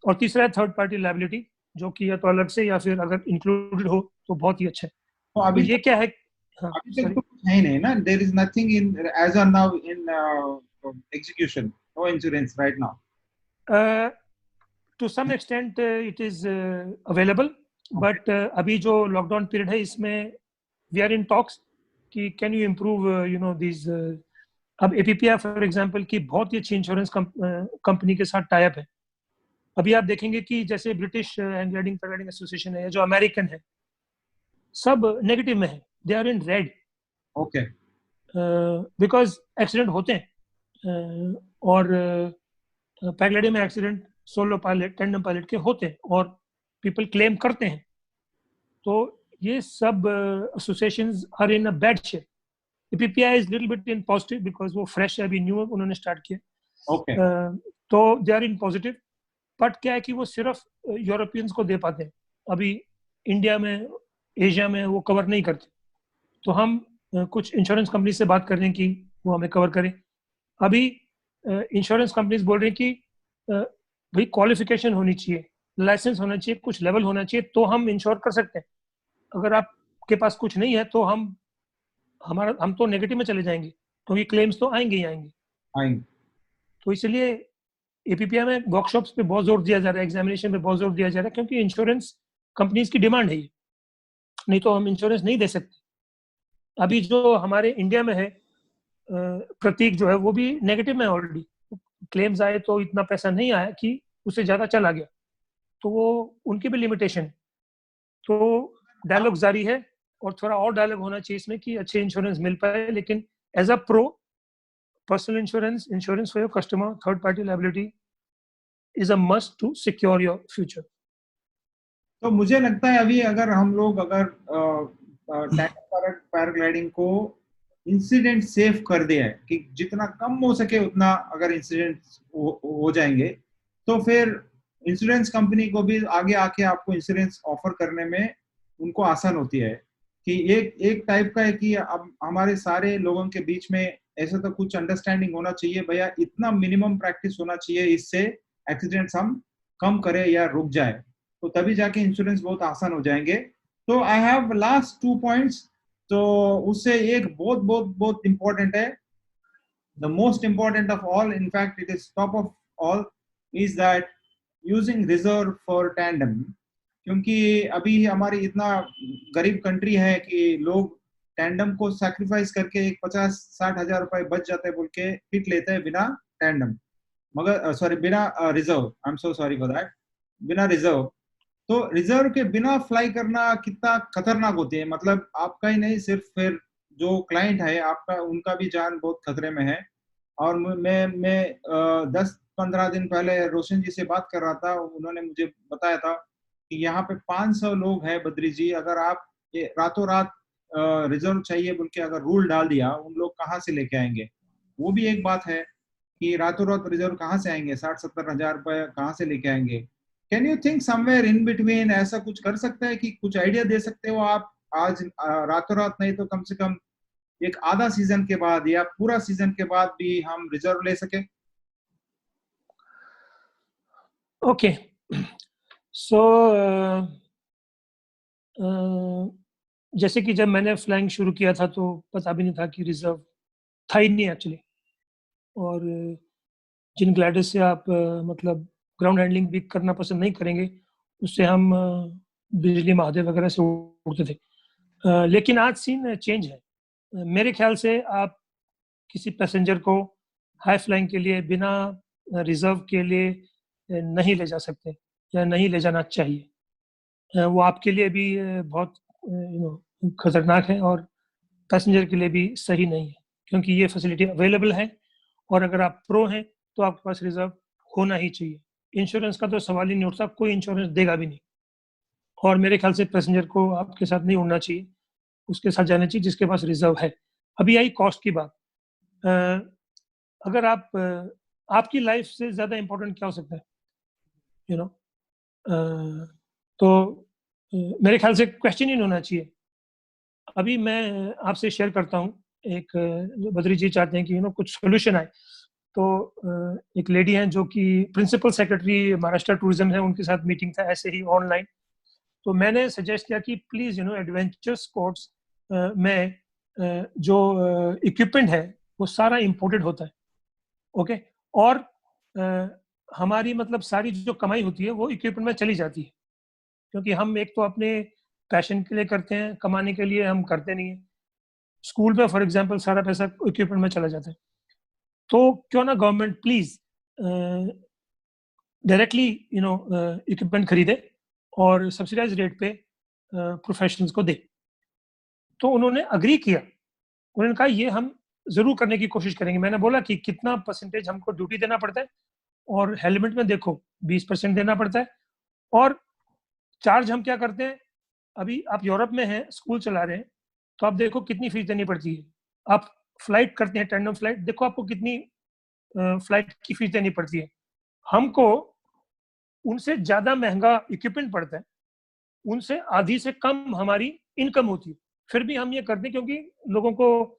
और तीसरा है थर्ड पार्टी लायबिलिटी, जो कि या तो अलग से या फिर अगर इंक्लूडेड हो तो बहुत ही अच्छा है. तो तो अभी ये क्या है? हाँ, अभी तक तो कुछ है ही नहीं ना. There is nothing in as on now in execution. No insurance right now. To some extent it is available, but अभी जो लॉकडाउन पीरियड है इसमें वी आर इन टॉक्स कि कैन यू इम्प्रूव दीज. अब एपीपीआई फॉर एग्जांपल की बहुत ही अच्छी insurance company के साथ टाई अप है. अभी आप देखेंगे कि जैसे ब्रिटिश ग्लाइडिंग पैराग्लाइडिंग एसोसिएशन है, जो अमेरिकन है, सब नेगेटिव में है. They are in red. Okay. Because accident होते हैं, और पैराग्लाइडिंग में accident solo pilot, tandem pilot के होते हैं और पीपल क्लेम करते हैं. तो ये सब associations are in a bad shape. PPI is little bit in positive because वो fresh है, अभी न्यू उन्होंने स्टार्ट किया. ओके. तो they are in positive. But क्या है कि वो सिर्फ यूरोपियंस को दे पाते हैं. अभी इंडिया में, एशिया में वो कवर नहीं करते. तो हम कुछ इंश्योरेंस कंपनी से बात कर रहे हैं कि वो हमें कवर करें. अभी इंश्योरेंस कंपनीज बोल रही हैं कि भाई क्वालिफिकेशन होनी चाहिए, लाइसेंस होना चाहिए, कुछ लेवल होना चाहिए, तो हम इंश्योर कर सकते हैं. अगर आपके पास कुछ नहीं है तो हम तो नेगेटिव में चले जाएंगे, क्योंकि क्लेम्स तो आएंगे ही आएंगे. तो इसलिए एपीपीआई में वर्कशॉप्स पे बहुत जोर दिया जा रहा है, एग्जामिनेशन पे बहुत जोर दिया जा रहा है, क्योंकि इंश्योरेंस कंपनीज की डिमांड है ये. नहीं तो हम इंश्योरेंस नहीं दे सकते. अभी जो हमारे इंडिया में है, प्रतीक जो है वो भी नेगेटिव में ऑलरेडी. क्लेम्स आए तो इतना पैसा नहीं आया कि उससे ज़्यादा चला गया, तो वो उनकी भी लिमिटेशन. तो डायलॉग जारी है और थोड़ा और डायलॉग होना चाहिए इसमें कि अच्छे इंश्योरेंस मिल पाए. लेकिन as a pro, personal insurance for your customer, third party liability is a must to secure your future. तो मुझे लगता है अभी अगर हम लोग अगर पैराग्लाइडिंग को इंसिडेंट सेफ कर दिया है कि जितना कम हो सके उतना अगर इंसिडेंट हो जाएंगे, तो फिर इंश्योरेंस कंपनी को भी आगे आके आपको इंश्योरेंस ऑफर करने में उनको आसान होती है. कि एक टाइप का है कि अब हमारे सारे लोगों के बीच में ऐसा तो कुछ अंडरस्टैंडिंग होना चाहिए, भैया इतना मिनिमम प्रैक्टिस होना चाहिए, इससे एक्सीडेंट्स हम कम करें या रुक जाए, तो तभी जाके इंश्योरेंस बहुत आसान हो जाएंगे. तो आई हैव लास्ट 2 पॉइंट्स. तो उससे एक बहुत बहुत बहुत इंपॉर्टेंट है, the most important of all, in fact it is top of all, is that using reserve for tandem. क्योंकि अभी हमारी इतना गरीब कंट्री है कि लोग टैंडम को सैक्रिफाइस करके 50-60 हजार रुपए बच जाते हैं बोल के पिक लेते हैं बिना टैंडम, मगर सॉरी बिना reserve. I am so sorry for that. बिना रिजर्व. तो रिजर्व के बिना फ्लाई करना कितना खतरनाक होती है. मतलब आपका ही नहीं, सिर्फ फिर जो क्लाइंट है आपका, उनका भी जान बहुत खतरे में है. और मैं 10-15 दिन पहले रोशन जी से बात कर रहा था. उन्होंने मुझे बताया था कि यहाँ पे 500 लोग हैं बद्री जी. अगर आप रातों रात रिजर्व चाहिए बोल के अगर रूल डाल दिया, उन लोग कहाँ से लेके आएंगे? वो भी एक बात है कि रातों रात रिजर्व कहाँ से आएंगे, 60-70 हजार रुपए कहाँ से लेके आएंगे? Can you think somewhere in between ऐसा कुछ कर सकते हैं कि कुछ आइडिया दे सकते हो आप? आज रातों रात नहीं तो कम से कम एक आधा सीजन के बाद या पूरा सीजन के बाद भी हम रिजर्व ले सके. ओके. सो जैसे कि जब मैंने फ्लाइंग शुरू किया था तो पता भी नहीं था कि रिजर्व था ही नहीं एक्चुअली. और जिन ग्लाइडर से आप मतलब ग्राउंड हैंडलिंग भी करना पसंद नहीं करेंगे, उससे हम बिजली महादेव वगैरह से उड़ते थे. लेकिन आज सीन चेंज है. मेरे ख्याल से आप किसी पैसेंजर को हाई फ्लाइंग के लिए बिना रिजर्व के लिए नहीं ले जा सकते या नहीं ले जाना चाहिए. वो आपके लिए भी बहुत खतरनाक है और पैसेंजर के लिए भी सही नहीं है, क्योंकि ये फैसिलिटी अवेलेबल है और अगर आप प्रो हैं तो आपके पास रिजर्व होना ही चाहिए। इंश्योरेंस का तो सवाल ही नहीं उठता, कोई इंश्योरेंस देगा भी नहीं। और मेरे ख्याल से पैसेंजर को आपके साथ नहीं उड़ना चाहिए, उसके साथ जाना चाहिए जिसके पास रिजर्व है। अभी आई कॉस्ट की बात, अगर आप आपकी लाइफ से ज़्यादा इम्पोर्टेंट क्या हो सकता है, यू नो, तो मेरे ख्याल से क्वेश्चन ही नहीं होना चाहिए। अभी मैं आपसे शेयर करता हूँ एक, जो बद्री जी चाहते हैं कि कुछ सोल्यूशन आए। तो एक लेडी हैं जो कि प्रिंसिपल सेक्रेटरी महाराष्ट्र टूरिज्म है, उनके साथ मीटिंग था ऐसे ही ऑनलाइन। तो मैंने सजेस्ट किया कि प्लीज़ एडवेंचर स्पोर्ट्स में जो इक्विपमेंट है वो सारा इम्पोर्टेड होता है, ओके। और हमारी मतलब सारी जो कमाई होती है वो इक्विपमेंट में चली जाती है, क्योंकि हम एक तो अपने पैशन के लिए करते हैं, कमाने के लिए हम करते नहीं हैं। स्कूल में फॉर एग्जांपल सारा पैसा इक्विपमेंट में चला जाता है। तो क्यों ना गवर्नमेंट प्लीज डायरेक्टली इक्विपमेंट खरीदे और सब्सिडाइज रेट पे प्रोफेशनल्स को दे। तो उन्होंने अग्री किया, उन्होंने कहा ये हम जरूर करने की कोशिश करेंगे। मैंने बोला कि कितना परसेंटेज हमको ड्यूटी देना पड़ता है, और हेलमेट में देखो 20% देना पड़ता है। और चार्ज हम क्या करते हैं, अभी आप यूरोप में हैं, स्कूल चला रहे हैं, तो आप देखो कितनी फीस देनी पड़ती है। आप फ्लाइट करते हैं, टैंडम फ्लाइट, देखो आपको कितनी फ्लाइट की फीस देनी पड़ती है। हमको उनसे ज़्यादा महंगा इक्विपमेंट पड़ता है, उनसे आधी से कम हमारी इनकम होती है, फिर भी हम ये करते हैं क्योंकि लोगों को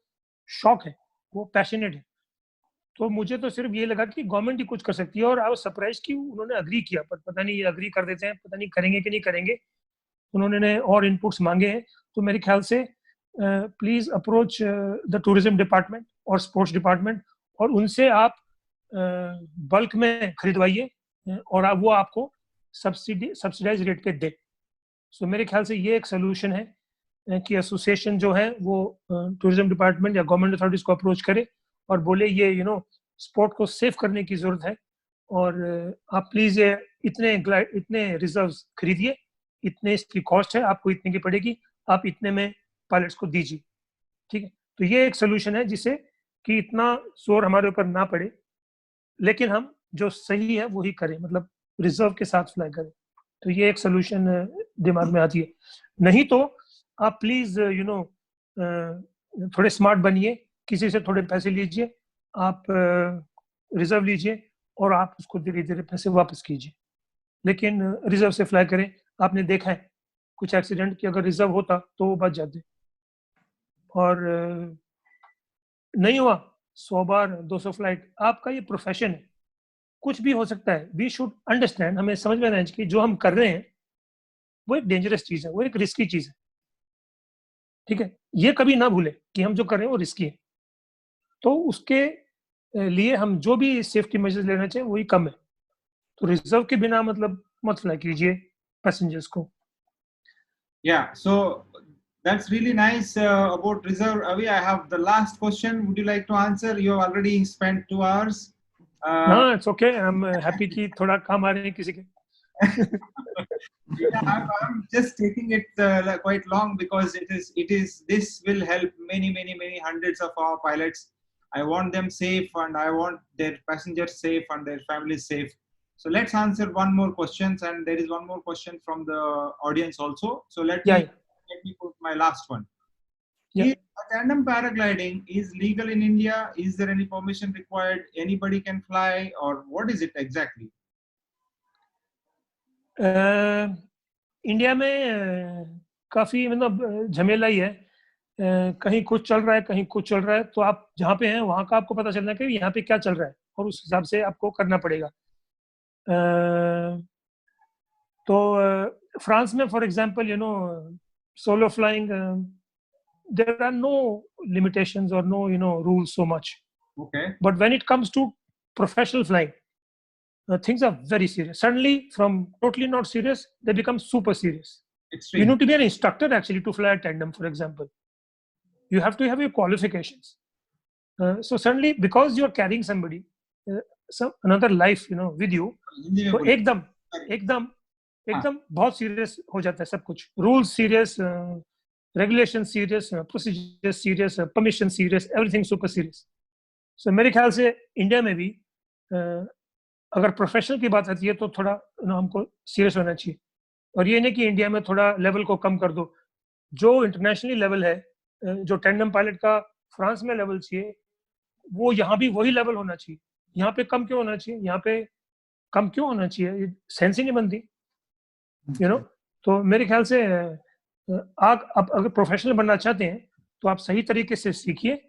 शौक है, वो पैशनेट है। तो मुझे तो सिर्फ ये लगा कि गवर्नमेंट ही कुछ कर सकती है, और आई वाज सरप्राइज कि उन्होंने अग्री किया। पर पता नहीं ये अग्री कर देते हैं, पता नहीं करेंगे कि नहीं करेंगे। उन्होंने और इनपुट्स मांगे हैं। तो मेरे ख्याल से please approach the tourism department और स्पोर्ट्स डिपार्टमेंट, और उनसे आप बल्क में खरीदवाइए, और वो आपको सब्सिडाइज रेट पे दे। सो मेरे ख्याल से ये एक सोल्यूशन है कि एसोसिएशन जो है वो टूरिज्म डिपार्टमेंट या गवर्नमेंट अथॉरिटीज को अप्रोच करे और बोले ये स्पोर्ट को सेव करने की जरूरत है, और आप प्लीज इतने रिजर्व्स खरीदिए, इतने इसकी कॉस्ट है, आपको इतने की पड़ेगी, आप इतने में पायलट्स को दीजिए, ठीक है। तो ये एक सोल्यूशन है जिससे कि इतना जोर हमारे ऊपर ना पड़े, लेकिन हम जो सही है वही करें, मतलब रिजर्व के साथ फ्लाई करें। तो ये एक सोल्यूशन दिमाग में आती है। नहीं तो आप प्लीज थोड़े स्मार्ट बनिए, किसी से थोड़े पैसे लीजिए, आप रिजर्व लीजिए और आप उसको धीरे धीरे पैसे वापस कीजिए, लेकिन रिजर्व से फ्लाई करें। आपने देखा है कुछ एक्सीडेंट कि अगर रिजर्व होता तो वो बच जाते, और नहीं हुआ 100 बार 200 फ्लाइट। आपका ये प्रोफेशन है, कुछ भी हो सकता है। वी शुड अंडरस्टैंड, हमें समझ में आना चाहिए जो हम कर रहे हैं वो एक डेंजरस चीज है, वो एक रिस्की चीज है, ठीक है। ये कभी ना भूले कि हम जो कर रहे हैं वो रिस्की है। तो उसके लिए हम जो भी सेफ्टी मेजर्स लेना चाहिए वही कम है। तो रिजर्व के बिना मतलब मत फ्लाई कीजिए पैसेंजर्स को। Yeah, so that's really nice about reserve. Avi, I have the last question. Would you like to answer? You have already spent 2 hours. हाँ, it's okay, I am happy कि थोड़ा काम आ रहे हैं किसी के। Yeah, I'm just taking it quite long because this will help many hundreds of our pilots. I want them safe, and I want their passengers safe and their families safe. So let's answer one more question, and there is one more question from the audience also. So let me put my last one. Yeah. Tandem paragliding is legal in India? Is there any permission required? Anybody can fly, or what is it exactly? India में काफी मतलब झमेला ही है। कहीं कुछ चल रहा है, कहीं कुछ चल रहा है। तो आप जहाँ पे हैं वहाँ का आपको पता चलना है कि यहाँ पे क्या चल रहा है, और उस हिसाब से आपको करना पड़ेगा। तो फ्रांस में for example solo flying, there are no limitations और no rules so much. Okay. But when it comes to professional flying, things are very serious. Suddenly, from totally not serious, they become super serious. Extreme. You need to be an instructor actually to fly a tandem, for example. You have to have your qualifications. So suddenly, because you're carrying somebody, another life, with you, तो एकदम बहुत serious हो जाता है सब कुछ। Rules serious, regulation serious, procedure serious, permission serious, everything super serious. So मेरे ख्याल से इंडिया में भी अगर प्रोफेशनल की बात आती है तो थोड़ा हमको सीरियस होना चाहिए, और ये नहीं कि इंडिया में थोड़ा लेवल को कम कर दो। जो इंटरनेशनली लेवल है, जो टैंडम पायलट का फ्रांस में लेवल चाहिए, वो यहाँ भी वही लेवल होना चाहिए। यहाँ पे कम क्यों होना चाहिए? यहाँ पे कम क्यों होना चाहिए? ये सेंस ही नहीं बनती, यू नो। तो मेरे ख्याल से आप अगर प्रोफेशनल बनना चाहते हैं तो आप सही तरीके से सीखिए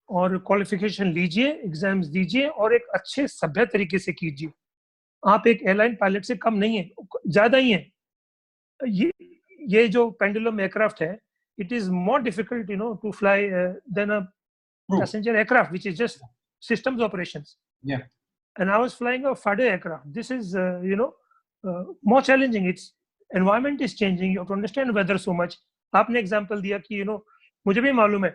और क्वालिफिकेशन लीजिए, एग्जाम्स दीजिए और एक अच्छे सभ्य तरीके से कीजिए। आप एक एयरलाइन पायलट से कम नहीं है, ज्यादा ही है। ये जो पेंडुलम एयरक्राफ्ट है, it is more difficult to fly than a passenger aircraft, which is just systems operations. Yeah. And I was flying a Fado aircraft. This is more challenging. Its environment is changing. You have to understand weather so much. आपने example दिया कि मुझे भी मालूम है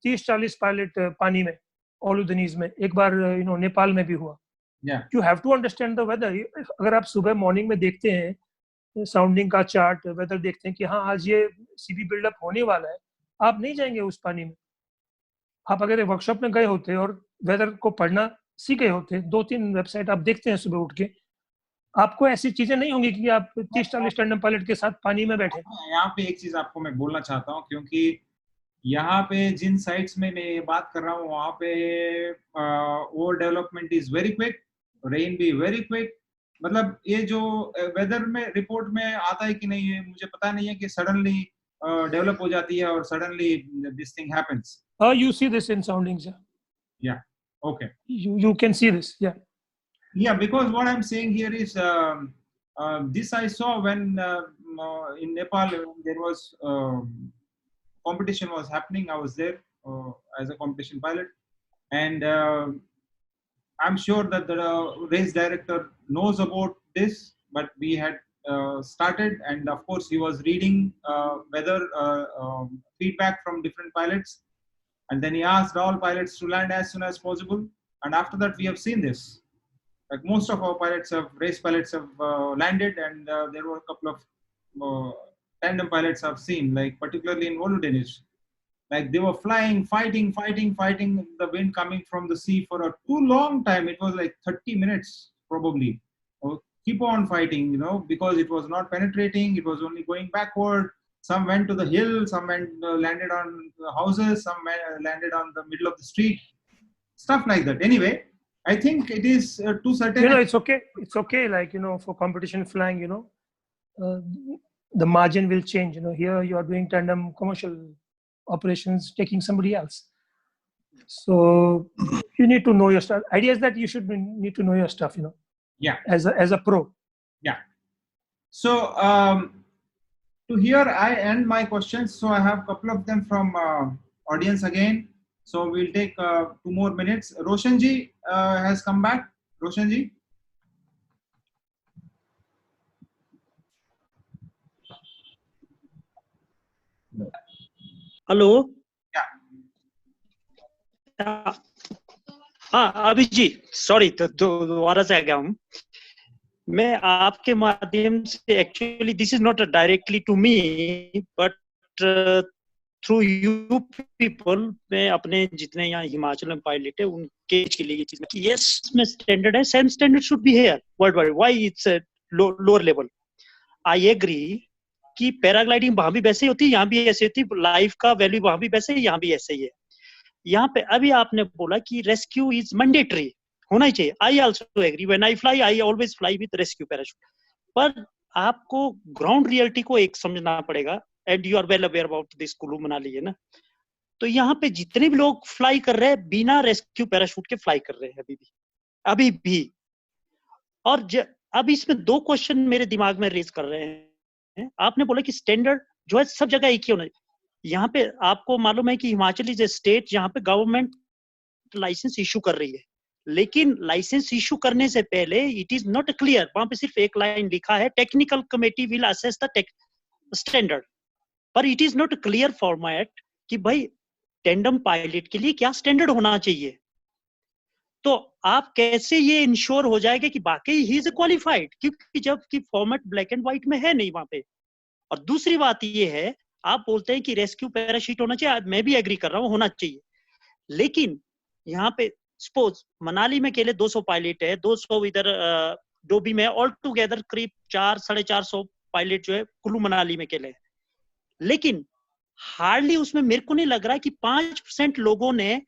30-40 pilot पानी में, ओलुदनीज में, एक बार नेपाल में भी हुआ। You have to understand the weather. अगर आप सुबह मॉर्निंग में देखते हैं साउंडिंग का चार्ट, वेदर देखते हैं कि हाँ आज ये सीबी बिल्डअप होने वाला है, आप नहीं जाएंगे उस पानी में। आप अगर वर्कशॉप में गए होते और वेदर को पढ़ना सीख गए होते, 2-3 वेबसाइट आप देखते हैं सुबह उठ के, आपको ऐसी चीजें नहीं होंगी कि आप 30-40 टैंडम पायलट के साथ पानी में बैठे। यहाँ पे एक चीज आपको मैं बोलना चाहता हूँ, क्योंकि यहाँ पे जिन साइट्स में मैं ये बात कर रहा हूँ वहाँ पे वो development is very quick, rain भी वेरी क्विक। मतलब ये जो वेदर में रिपोर्ट में आता है कि नहीं है मुझे पता नहीं है, कि सडनली डेवलप हो जाती है और suddenly this thing happens. You see this in soundings, yeah. Yeah. Okay. You can see this, yeah. Yeah, because what I'm saying here is this I saw when in Nepal there was competition was happening. I was there as a competition pilot, and I'm sure that the race director knows about this, but we had started, and of course he was reading weather feedback from different pilots. And then he asked all pilots to land as soon as possible. And after that, we have seen this. Like most of our race pilots have landed, and there were a couple of tandem pilots I've seen, like particularly in Volodenish. Like they were flying, fighting the wind coming from the sea for a too long time. It was like 30 minutes probably. Keep on fighting, because it was not penetrating. It was only going backward. Some went to the hill, some landed on the houses, some landed on the middle of the street, stuff like that. Anyway, I think it is to certain. It's okay. It's okay. Like for competition flying, the margin will change. Here you are doing tandem commercial operations, taking somebody else. So you need to know your stuff. Idea is that you need to know your stuff. Yeah. As a pro. Yeah. So. To here I end my questions. So I have a couple of them from audience again. So we'll take 2 more minutes. Roshan ji has come back. Roshan ji. Hello. Yeah. हाँ अभी जी, sorry तो दोबारा से आ गया हूँ मैं आपके माध्यम से। Actually this is not directly to me but through you people, मैं अपने जितने यहाँ हिमाचल में पायलट है उनके के लिए ये चीज कि यस में स्टैंडर्ड है, same standard should be here worldwide. Why it's lower level? I agree कि पैराग्लाइडिंग वहां भी वैसे ही होती है, यहाँ भी ऐसे होती है, लाइफ का वैल्यू वहां भी वैसे ही, यहाँ भी ऐसे ही है। यहाँ पे अभी आपने बोला कि रेस्क्यू इज मैंडेटरी, होना ही चाहिए। I also agree, when I fly I always fly with rescue parachute. पर आपको ग्राउंड रियलिटी को एक समझना पड़ेगा, and you are well aware about this Kullu Manali है ना। तो यहाँ पे जितने भी लोग फ्लाई कर रहे हैं बिना रेस्क्यू पैराशूट के फ्लाई कर रहे हैं अभी भी। और अब इसमें 2 क्वेश्चन मेरे दिमाग में रेज कर रहे हैं। आपने बोला कि स्टैंडर्ड जो है सब जगह एक ही होना। यहाँ पे आपको मालूम है कि हिमाचल इज ए स्टेट जहाँ पे गवर्नमेंट लाइसेंस इशू कर रही है, लेकिन लाइसेंस इशू करने से पहले इट इज नॉट क्लियर, वहां पे सिर्फ एक लाइन लिखा है technical committee will assess the standard, पर it is not clear format कि भाई टैंडम पायलट के लिए क्या स्टैंडर्ड होना चाहिए। तो आप कैसे ये इंश्योर हो जाएगा कि वाकई ही इज क्वालिफाइड, क्योंकि जबकि फॉर्मेट ब्लैक एंड व्हाइट में है नहीं वहां पे। और दूसरी बात ये है, आप बोलते हैं कि रेस्क्यू पैराशूट होना चाहिए, मैं भी एग्री कर रहा हूँ होना चाहिए, लेकिन यहाँ पे सपोज मनाली में अकेले 200 पायलट है, 200 इधर डोबी में, ऑल टुगेदर करीब 400-450 पायलट जो है कुल्लू मनाली में अकेले है। लेकिन हार्डली उसमें मेरे को नहीं लग रहा है कि 5% लोगों ने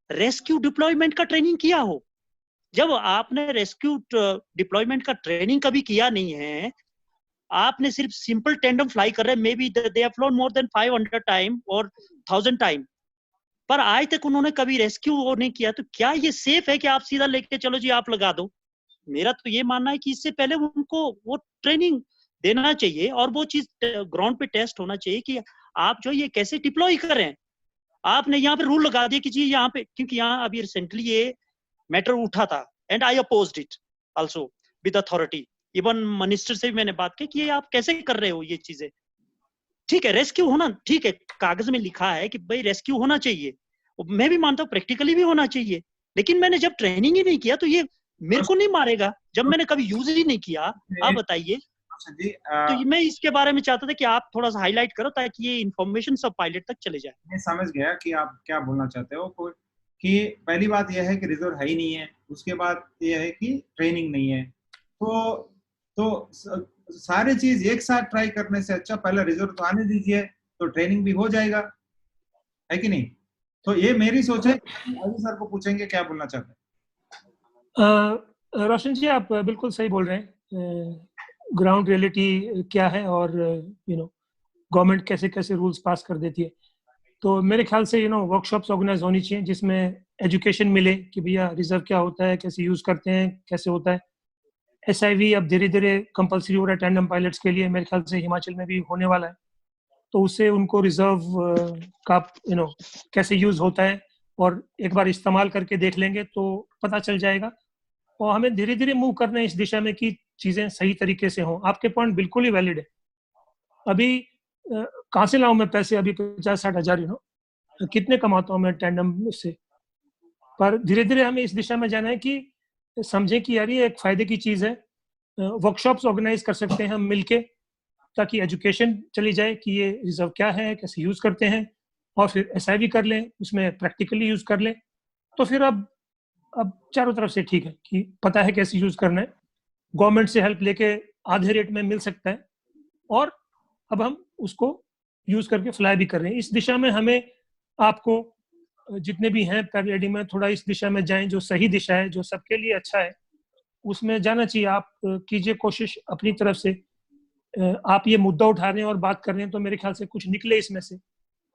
रेस्क्यू डिप्लॉयमेंट का ट्रेनिंग किया हो। जब आपने रेस्क्यू डिप्लॉयमेंट का ट्रेनिंग कभी किया नहीं है, आपने सिर्फ सिंपल टेंडम फ्लाई कर रहे हैं, may be they have phloem more than 500 time और 1000 टाइम, पर आज तक उन्होंने कभी रेस्क्यू वो नहीं किया, तो क्या ये सेफ है कि आप सीधा लेके चलो जी आप लगा दो? मेरा तो ये मानना है कि इससे पहले उनको वो ट्रेनिंग देना चाहिए और वो चीज ग्राउंड पे टेस्ट होना चाहिए कि आप जो ये कैसे डिप्लॉय करें। आपने यहाँ पे रूल लगा दिया कि जी यहाँ पे, क्योंकि यहाँ अभी रिसेंटली ये मैटर उठा था and I opposed it also with authority, even minister से भी मैंने बात की कि ये आप कैसे कर रहे हो ये चीजें। ठीक है रेस्क्यू होना, ठीक है कागज में लिखा है कि भाई रेस्क्यू होना चाहिए, मैं भी मानता हूँ प्रैक्टिकली भी होना चाहिए, लेकिन मैंने जब ट्रेनिंग ही नहीं किया तो ये मेरे को नहीं मारेगा जब मैंने कभी यूज ही नहीं किया। आप बताइए। तो मैं इसके बारे में चाहता था कि आप थोड़ा सा हाईलाइट करो ताकि ये इंफॉर्मेशन सब पायलट तक चले जाए। मैं समझ गया कि आप क्या बोलना चाहते हो। कि पहली बात यह है कि रिजर्व है ही नहीं है, उसके बाद यह है कि ट्रेनिंग नहीं है। तो सारे चीज एक साथ ट्राई करने से अच्छा पहले रिजर्व तो आने दीजिए, तो ट्रेनिंग भी हो जाएगा, है कि नहीं? तो ये मेरी सोच है। अभी सर को पूछेंगे क्या बोलना चाहते हैं। रोशन जी आप बिल्कुल सही बोल रहे हैं। ग्राउंड रियलिटी क्या है और गवर्नमेंट कैसे कैसे रूल्स पास कर देती है। तो मेरे ख्याल से वर्कशॉप्स ऑर्गेनाइज होनी चाहिए जिसमें एजुकेशन मिले कि भैया रिजर्व क्या होता है, कैसे यूज करते हैं, कैसे होता है। SIV अब धीरे धीरे कंपलसरी हो रहा है टैंडम पायलट्स के लिए, मेरे ख्याल से हिमाचल में भी होने वाला है। तो उससे उनको रिजर्व का कैसे यूज होता है और एक बार इस्तेमाल करके देख लेंगे तो पता चल जाएगा। और हमें धीरे धीरे मूव करना है इस दिशा में कि चीजें सही तरीके से हों। आपके पॉइंट बिल्कुल ही वैलिड है। अभी कहाँ से लाऊं मैं पैसे? अभी 50-60 हजार कितने कमाता हूँ मैं टैंडम से? पर धीरे धीरे हमें इस दिशा में जाना है कि समझें कि यार ये एक फायदे की चीज है। वर्कशॉप्स ऑर्गेनाइज कर सकते हैं हम मिलके, ताकि एजुकेशन चली जाए कि ये रिजर्व क्या है, कैसे यूज करते हैं, और फिर SIV कर लें, उसमें प्रैक्टिकली यूज कर लें। तो फिर अब चारों तरफ से ठीक है कि पता है कैसे यूज करना है, गवर्नमेंट से हेल्प लेके आधे रेट में मिल सकता है, और अब हम उसको यूज करके फ्लाई भी कर रहे हैं। इस दिशा में हमें आपको जितने भी हैं पैराग्लाइडिंग में थोड़ा इस दिशा में जाएं, जो सही दिशा है, जो सबके लिए अच्छा है, उसमें जाना चाहिए। आप कीजिए कोशिश अपनी तरफ से। आप ये मुद्दा उठा रहे हैं और बात कर रहे हैं तो मेरे ख्याल से कुछ निकले इसमें से।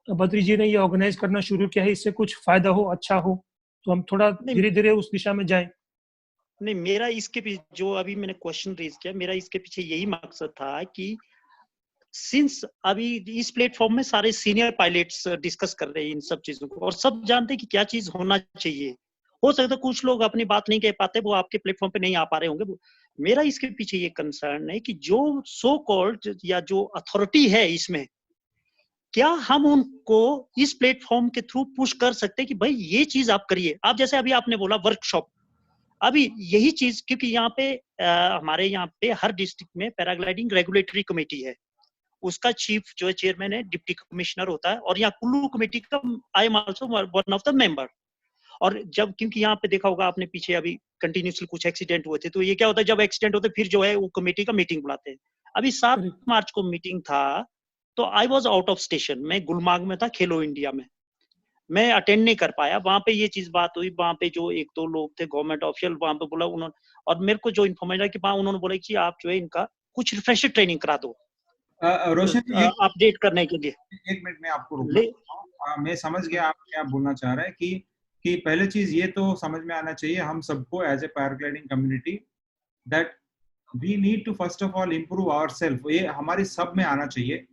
बद्री जी ने ये ऑर्गेनाइज करना शुरू किया है, इससे कुछ फायदा हो, अच्छा हो, तो हम थोड़ा धीरे धीरे उस दिशा में जाएं। नहीं, मेरा इसके पीछे जो अभी मैंने क्वेश्चन रेज किया, मेरा इसके पीछे यही मकसद था कि सिंस अभी इस प्लेटफॉर्म में सारे सीनियर पायलट्स डिस्कस कर रहे हैं इन सब चीजों को, और सब जानते हैं कि क्या चीज होना चाहिए। हो सकता है कुछ लोग अपनी बात नहीं कह पाते, वो आपके प्लेटफॉर्म पे नहीं आ पा रहे होंगे। मेरा इसके पीछे ये कंसर्न है कि जो सो कॉल्ड या जो अथॉरिटी है इसमें, क्या हम उनको इस प्लेटफॉर्म के थ्रू पुश कर सकते हैं कि भाई ये चीज आप करिए। आप जैसे अभी आपने बोला वर्कशॉप, अभी यही चीज, क्योंकि यहाँ पे हमारे यहाँ पे हर डिस्ट्रिक्ट में पैराग्लाइडिंग रेगुलेटरी कमेटी है, उसका चीफ जो है चेयरमैन है, डिप्टी कमिश्नर होता है, और यहाँ कुल्लू कमेटी का I am also one of the member. और जब, क्योंकि यहाँ पे देखा होगा आपने पीछे अभी कंटिन्यूसली कुछ एक्सीडेंट हुए थे, तो ये क्या होता है जब एक्सीडेंट होते फिर जो है वो कमेटी का मीटिंग बुलाते हैं। अभी 7 मार्च को मीटिंग था, तो I was out of station, मैं गुलमार्ग में था खेलो इंडिया में, मैं अटेंड नहीं कर पाया। वहां पे ये चीज बात हुई, वहां पे जो 1-2 लोग थे गवर्नमेंट ऑफिशियल वहां पे बोला उन्होंने, और मेरे को जो इन्फॉर्मेशन है कि वहां उन्होंने बोला कि आप जो है इनका कुछ रिफ्रेशर ट्रेनिंग करा दो रोशन अपडेट करने के लिए। 1 मिनट में आपको रुकना। मैं समझ गया आप क्या बोलना चाह रहे हैं कि पहले चीज ये तो समझ में आना चाहिए हम सबको as a paragliding community, that we need to first of all improve ourselves. ये हमारी सब में आना चाहिए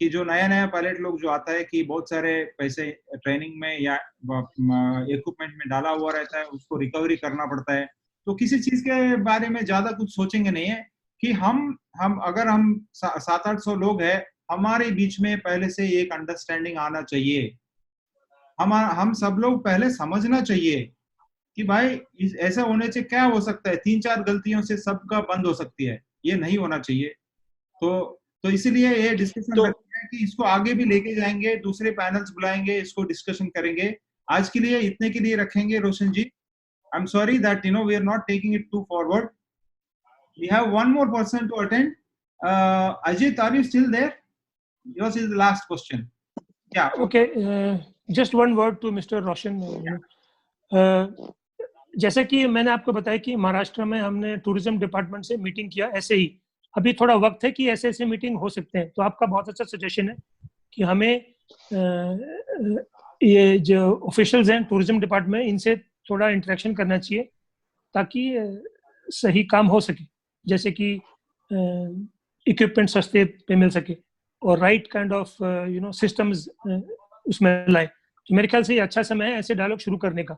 कि जो नया पायलट लोग जो आता है कि बहुत सारे पैसे ट्रेनिंग में या इक्विपमेंट में डाला हुआ रहता है, उसको रिकवरी करना पड़ता है। तो किसी चीज के बारे में ज्यादा कुछ सोचेंगे नहीं है कि हम अगर हम 700-800 लोग हैं, हमारे बीच में पहले से एक अंडरस्टैंडिंग आना चाहिए। हम सब लोग पहले समझना चाहिए कि भाई ऐसा होने से क्या हो सकता है, 3-4 गलतियों से सबका बंद हो सकती है, ये नहीं होना चाहिए। तो इसीलिए ये डिस्कशन रखते हैं कि इसको आगे भी लेके जाएंगे, दूसरे पैनल्स बुलाएंगे, इसको डिस्कशन करेंगे आज के लिए इतने के लिए रखेंगे रोशन जी. I'm sorry that we are not taking it too forward. We have one more person to attend. Ajit, are you still there? Yours is the last question. Yeah. Okay. Just one word to Mr. Roshan. जैसे कि मैंने आपको बताया कि महाराष्ट्र में हमने tourism department से meeting किया, ऐसे ही अभी थोड़ा वक्त है कि ऐसे ऐसे मीटिंग हो सकते हैं. तो आपका बहुत अच्छा सजेशन है कि हमें ये जो ऑफिशियल्स हैं टूरिज्म डिपार्टमेंट, इनसे थोड़ा इंटरेक्शन करना चाहिए ताकि सही काम हो सके, जैसे कि इक्विपमेंट सस्ते पे मिल सके और राइट काइंड ऑफ सिस्टम्स उसमें लाए. तो मेरे ख्याल से ये अच्छा समय है ऐसे डायलॉग शुरू करने का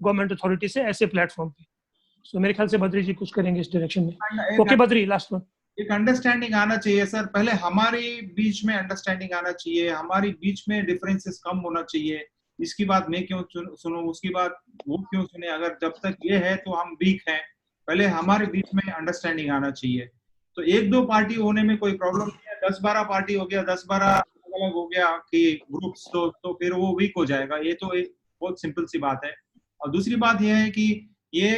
गवर्नमेंट अथॉरिटी से ऐसे प्लेटफॉर्म पे. सो मेरे ख्याल से बद्री जी कुछ करेंगे इस डायरेक्शन में. Okay Badri, last one. एक अंडरस्टैंडिंग आना चाहिए सर. पहले हमारे बीच में अंडरस्टैंडिंग आना चाहिए, हमारी बीच में डिफरेंसेस कम होना चाहिए. इसकी बात मैं क्यों सुनूं, उसकी बात वो क्यों सुने. अगर जब तक ये है तो हम वीक हैं. पहले हमारे बीच में अंडरस्टैंडिंग आना चाहिए. तो एक दो पार्टी होने में कोई प्रॉब्लम नहीं है. 10-12 पार्टी हो गया, 10-12 अलग हो गया कि ग्रुप्स, तो फिर वो वीक हो जाएगा. ये तो एक बहुत सिंपल सी बात है. और दूसरी बात यह है कि ये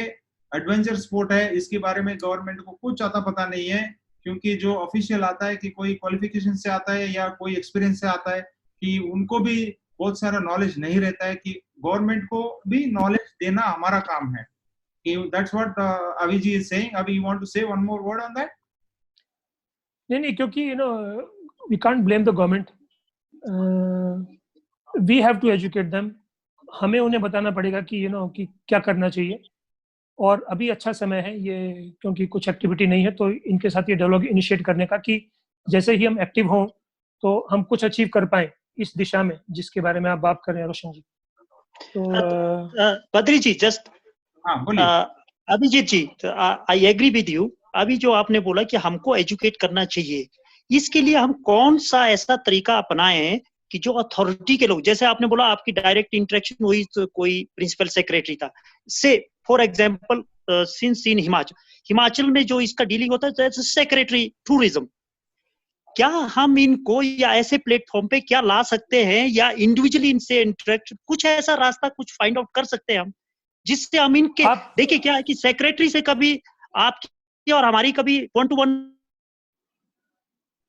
एडवेंचर स्पोर्ट है, इसके बारे में गवर्नमेंट को कुछ ज्यादा पता नहीं है, क्योंकि जो ऑफिशियल आता है कि कोई क्वालिफिकेशन से आता है या कोई एक्सपीरियंस से आता है, कि उनको भी बहुत सारा नॉलेज नहीं रहता है. कि गवर्नमेंट को भी नॉलेज देना हमारा काम है. That's what Abhi ji is saying. Abhi you want to say one more word on that? नहीं, क्योंकि we can't blame the government. We have to educate them. हमें उन्हें बताना पड़ेगा कि कि क्या करना चाहिए. और अभी अच्छा समय है ये, क्योंकि कुछ एक्टिविटी नहीं है, तो इनके साथ ये डायलॉग इनिशिएट करने का कि जैसे ही हम एक्टिव हों तो हम कुछ अचीव कर पाए इस दिशा में जिसके बारे में आप बात कर रहे हैं रोशन जी. तो बद्री जी जस्ट, हाँ बोलिए. अभिजीत जी, आई एग्री विद यू. अभी जो आपने बोला कि हमको एजुकेट करना चाहिए, इसके लिए हम कौन सा ऐसा तरीका अपनाएं कि जो अथॉरिटी के लोग, जैसे आपने बोला आपकी डायरेक्ट इंटरेक्शन हुई तो कोई प्रिंसिपल सेक्रेटरी था, से for example since in Himachal में जो इसका डीलिंग होता है सेक्रेटरी टूरिज्म, क्या हम इनको या ऐसे प्लेटफॉर्म पे क्या ला सकते हैं या इंडिविजुअली इनसे इंटरेक्ट, कुछ ऐसा रास्ता कुछ फाइंड आउट कर सकते हैं हम, जिससे हम इनके देखिए क्या है कि सेक्रेटरी से कभी आपकी और हमारी कभी 1-to-1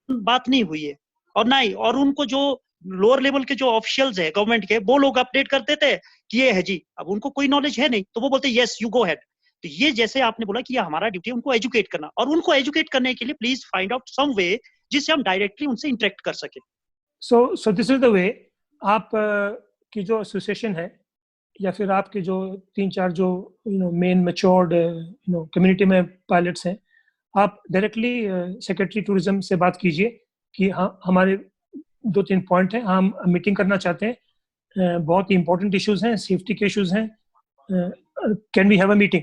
बात नहीं हुई है, और ना ही, और उनको जो लोअर लेवल के जो ऑफिशियल्स है गवर्नमेंट के, वो लोग अपडेट कर देते हैं कि ये है जी. अब उनको कोई नॉलेज है नहीं तो वो बोलते हैं यस यू गो हेड. तो ये जैसे आपने बोला कि ये हमारा ड्यूटी है उनको एजुकेट करना, और उनको एजुकेट करने के लिए प्लीज फाइंड आउट सम वे जिससे हम डायरेक्टली उनसे इंटरेक्ट कर सके. सो दिस इज द वे. आप की जो एसोसिएशन है या फिर आपके जो 3-4 जो मेन मैच्योर्ड कम्युनिटी में पायलट्स हैं, आप डायरेक्टली सेक्रेटरी टूरिज्म से बात कीजिए कि हाँ हमारे 2-3 पॉइंट हैं, हम मीटिंग करना चाहते हैं, बहुत ही इंपॉर्टेंट इश्यूज हैं, सेफ्टी के इश्यूज हैं, can we have a meeting.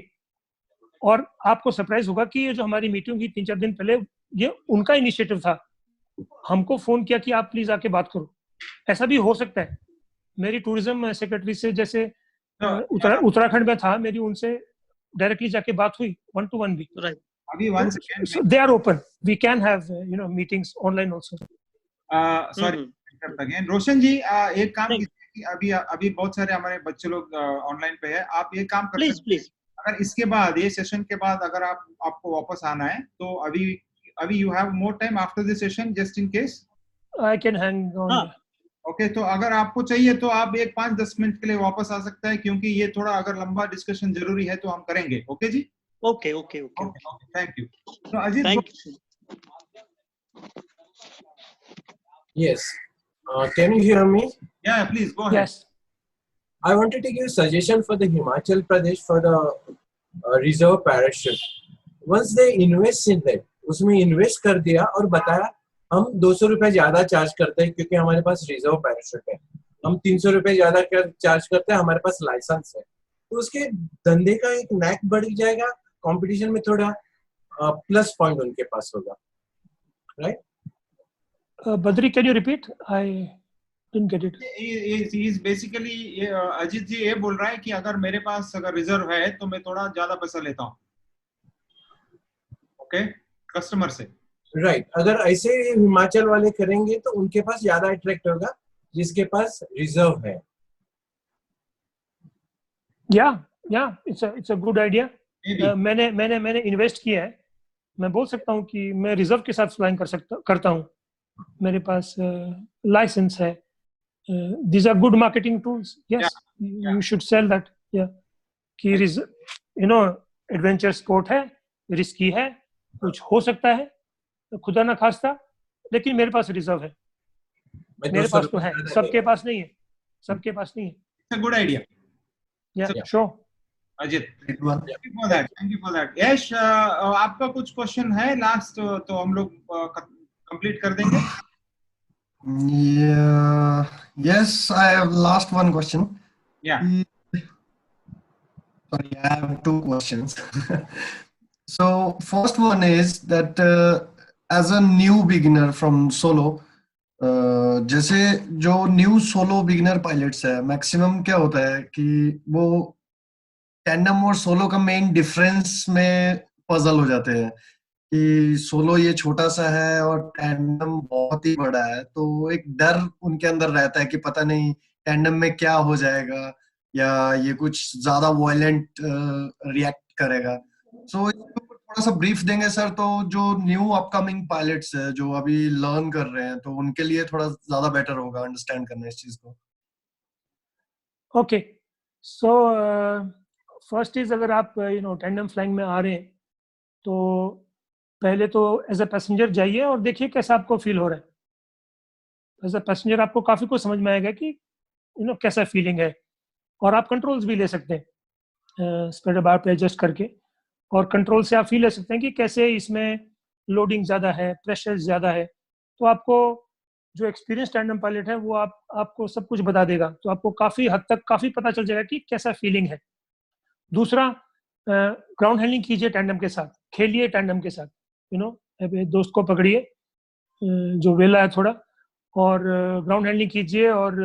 और आपको सरप्राइज होगा कि ये जो हमारी मीटिंग हुई 3-4 दिन पहले, ये उनका इनिशिएटिव था. हमको फोन किया कि आप प्लीज आके बात करो. ऐसा भी हो सकता है. मेरी टूरिज्म सेक्रेटरी से जैसे उत्तराखंड में था, मेरी उनसे डायरेक्टली जाके बात हुई 1-to-1 भी. अभी once again they are open. We can have meetings online also. Sorry again. रोशन जी एक काम कीजिए कि अभी बहुत सारे हमारे बच्चे लोग ऑनलाइन पे है. आप ये काम कर सकते हैं. अगर इसके बाद, ये सेशन के बाद अगर आपको वापस आना है तो अभी you have more time after this session just in case. I can hang on. Okay, तो अगर आपको चाहिए तो आप एक 5-10 मिनट के लिए वापस आ सकता है, क्योंकि ये थोड़ा अगर लंबा डिस्कशन जरूरी है तो हम करेंगे. ओके जी. Okay. Thank you. So Ajit, Thank you. Yes. Can you hear me? Yeah, please go ahead. Yes. I wanted to give a suggestion for the Himachal Pradesh for the reserve parachute. Once they invest in that, उसमें invest कर दिया और बताया हम 200 रुपए ज्यादा charge करते हैं क्योंकि हमारे पास रिजर्व पैराशूट है, हम 300 रुपए ज्यादा चार्ज करते हैं, हमारे पास लाइसेंस है, तो उसके धंधे का एक नैक बढ़ जाएगा, कंपटीशन में थोड़ा प्लस पॉइंट उनके पास होगा. Right? Badri, can you repeat? I didn't get it. He is basically Ajit ji ये बोल रहा है कि अगर मेरे पास अगर रिजर्व है तो मैं थोड़ा ज्यादा पैसा लेता हूँ. ओके, कस्टमर से. राइट. अगर ऐसे हिमाचल वाले करेंगे तो उनके पास ज्यादा अट्रैक्ट होगा जिसके पास रिजर्व है. It's a good idea. Maybe. मैंने इन्वेस्ट किया है। मैं बोल सकता हूँ कि मैं रिजर्व के साथ फ्लाइंग करता हूँ। मेरे पास लाइसेंस है। these are good marketing tools. Yes, Yeah. you should sell that. Yeah, कि एडवेंचर स्पोर्ट है, रिस्की है, कुछ हो सकता है, खुदा ना खास्ता, लेकिन मेरे पास रिजर्व है। मेरे पास तो है, सबके पास नहीं है। सबके पास नहीं है। It's a good idea. Yeah, sure. Ajit, thank you for that. Thank you for that. यश, आपका कुछ क्वेश्चन है लास्ट, तो हम लोग कंप्लीट कर देंगे। Yeah, yes, I have last one question. Yeah. Sorry, I have two questions. So first one is that as a new beginner from solo, जैसे जो न्यू सोलो बिगिनर पायलट्स है, maximum क्या होता है कि वो टैंडम और सोलो का मेन डिफरेंस में पजल हो जाते हैं कि सोलो ये छोटा सा है और टैंडम बहुत ही बड़ा है, तो एक डर उनके अंदर रहता है कि पता नहीं टैंडम में क्या हो जाएगा या ये कुछ ज्यादा वायलेंट रिएक्ट करेगा। सो इसके ऊपर थोड़ा सा ब्रीफ देंगे सर, तो जो न्यू अपकमिंग पायलट्स है जो अभी लर्न कर रहे हैं, तो उनके लिए थोड़ा ज्यादा बेटर होगा अंडरस्टैंड करना इस चीज को। ओके, सो फर्स्ट इज, अगर आप टैंडम फ्लाइंग में आ रहे हैं तो पहले तो एज अ पैसेंजर जाइए और देखिए कैसा आपको फील हो रहा है। एज अ पैसेंजर आपको काफ़ी कुछ समझ में आएगा कि कैसा फीलिंग है, और आप कंट्रोल्स भी ले सकते हैं स्पीड बार पे एडजस्ट करके, और कंट्रोल से आप फील ले सकते हैं कि कैसे इसमें लोडिंग ज़्यादा है, प्रेशर ज़्यादा है। तो आपको जो एक्सपीरियंस टैंडम पायलट है वो आपको सब कुछ बता देगा, तो आपको काफ़ी हद तक काफ़ी पता चल जाएगा कि कैसा फीलिंग है। दूसरा, ग्राउंड हैंडलिंग कीजिए टैंडम के साथ, खेलिए टैंडम के साथ। दोस्त को पकड़िए जो वेला है थोड़ा, और ग्राउंड हैंडलिंग कीजिए, और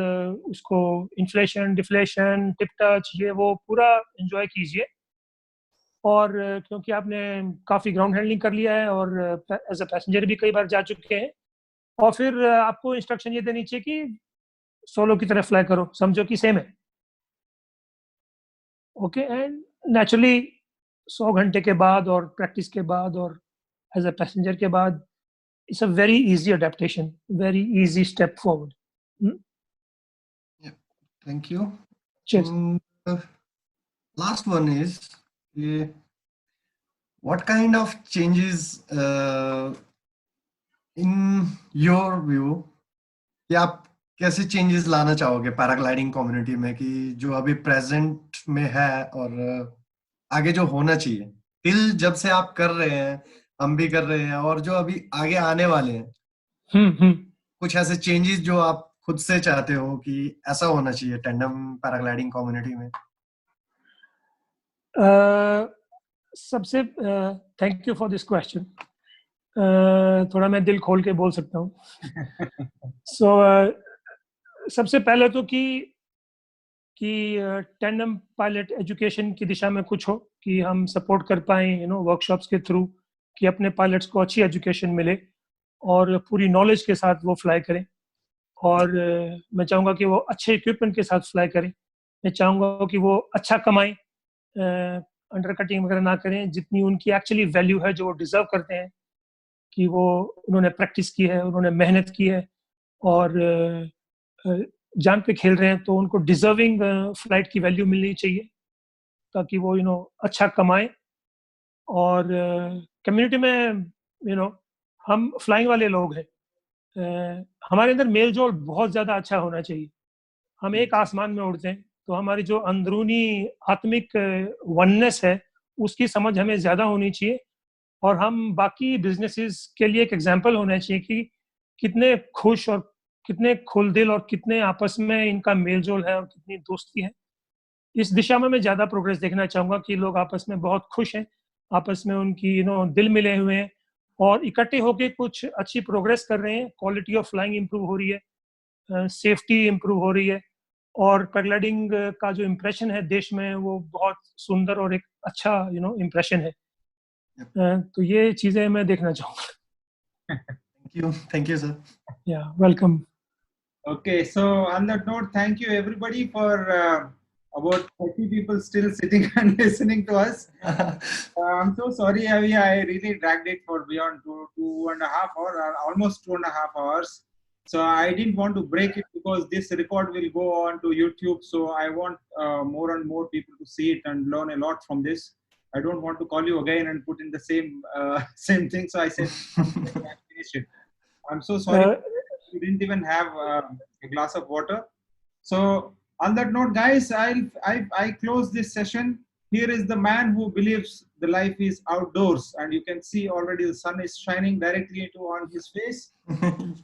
उसको इन्फ्लेशन, डिफ्लेशन, टिप टच, ये वो पूरा एंजॉय कीजिए। और क्योंकि आपने काफ़ी ग्राउंड हैंडलिंग कर लिया है और एज अ पैसेंजर भी कई बार जा चुके हैं, और फिर आपको इंस्ट्रक्शन ये देनी चाहिए कि सोलो की तरह फ्लाई करो, समझो कि सेम है। ओके, एंड नेचुरली 100 घंटे के बाद और प्रैक्टिस के बाद और एज अ पैसेंजर के बाद, it's a very easy adaptation, very easy step forward. Yeah, thank you. Cheers. Last one is, what kind of changes in your view, कि आप कैसे चेंजेस लाना चाहोगे पैराग्लाइडिंग कम्युनिटी में, कि जो अभी प्रेजेंट में है और आगे जो होना चाहिए, टिल जब से आप कर रहे हैं, हम भी कर रहे हैं, और जो अभी आगे आने वाले हैं, कुछ ऐसे चेंजेस जो आप खुद से चाहते हो कि ऐसा होना चाहिए टैंडम पैराग्लाइडिंग कम्युनिटी में? सबसे thank you for this question. थोड़ा मैं दिल खोल के बोल सकता हूँ। सो सबसे पहले तो कि टैंडम पायलट एजुकेशन की दिशा में कुछ हो, कि हम सपोर्ट कर पाएँ वर्कशॉप्स के थ्रू, कि अपने पायलट्स को अच्छी एजुकेशन मिले और पूरी नॉलेज के साथ वो फ्लाई करें। और मैं चाहूँगा कि वो अच्छे इक्विपमेंट के साथ फ्लाई करें। मैं चाहूँगा कि वो अच्छा कमाएं, अंडर कटिंग वगैरह ना करें, जितनी उनकी एक्चुअली वैल्यू है, जो वो डिज़र्व करते हैं, कि वो उन्होंने प्रैक्टिस की है, उन्होंने मेहनत की है और जान पे खेल रहे हैं, तो उनको डिज़र्विंग फ्लाइट की वैल्यू मिलनी चाहिए, ताकि वो अच्छा कमाएं। और कम्युनिटी में हम फ्लाइंग वाले लोग हैं, हमारे अंदर मेल जोल बहुत ज़्यादा अच्छा होना चाहिए। हम एक आसमान में उड़ते हैं, तो हमारी जो अंदरूनी आत्मिक वननेस है, उसकी समझ हमें ज़्यादा होनी चाहिए, और हम बाकी बिजनेसेस के लिए एक एग्जांपल होना चाहिए कि कितने खुश और कितने खुलदिल और कितने आपस में इनका मेल जोल है और कितनी दोस्ती है। इस दिशा में मैं ज़्यादा प्रोग्रेस देखना चाहूँगा, कि लोग आपस में बहुत खुश हैं, आपस में उनकी दिल मिले हुए हैं और इकट्ठे होकर कुछ अच्छी प्रोग्रेस कर रहे हैं। क्वालिटी ऑफ फ्लाइंग इंप्रूव हो रही है, सेफ्टी इंप्रूव हो रही है, और पैराग्लाइडिंग का जो इम्प्रेशन है देश में, वो बहुत सुंदर और एक अच्छा इम्प्रेशन है। तो ये चीज़ें मैं देखना चाहूँगा। Thank you sir. Yeah, welcome. Okay, so on that note, thank you everybody for about 30 people still sitting and listening to us. I'm so sorry, Avi. I really dragged it for beyond 2.5 hours, almost 2.5 hours. So I didn't want to break it because this record will go on to YouTube. So I want more and more people to see it and learn a lot from this. I don't want to call you again and put in the same same thing. So I said, finish it. I'm so sorry. You didn't even have a glass of water. So on that note, guys, I close this session. Here is the man who believes the life is outdoors, and you can see already the sun is shining directly on his face.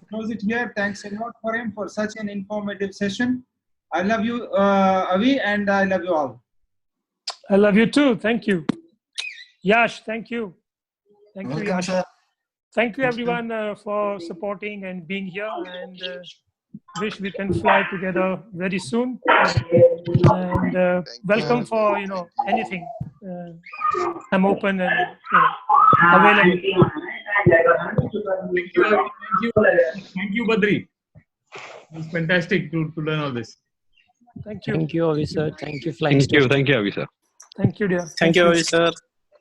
Close it here. Thanks a lot for him for such an informative session. I love you, Avi, and I love you all. I love you too. Thank you. Yash, thank you. Thank you, Welcome, Yash. sir. Thank you, Thank you. everyone, for supporting and being here. And wish we can fly together very soon. And welcome for anything. I'm open and available. Thank you, Badri. It's fantastic to learn all this. Thank you. Thank you, Avi sir. Thank you, Flying Thank you, Avi sir. Thank you, dear. Thank you, Avi sir.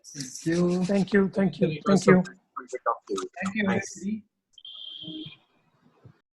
Thank you. Thank you. Thank you. It was Thank you. so good to talk to you. Thank you, Thanks. everybody.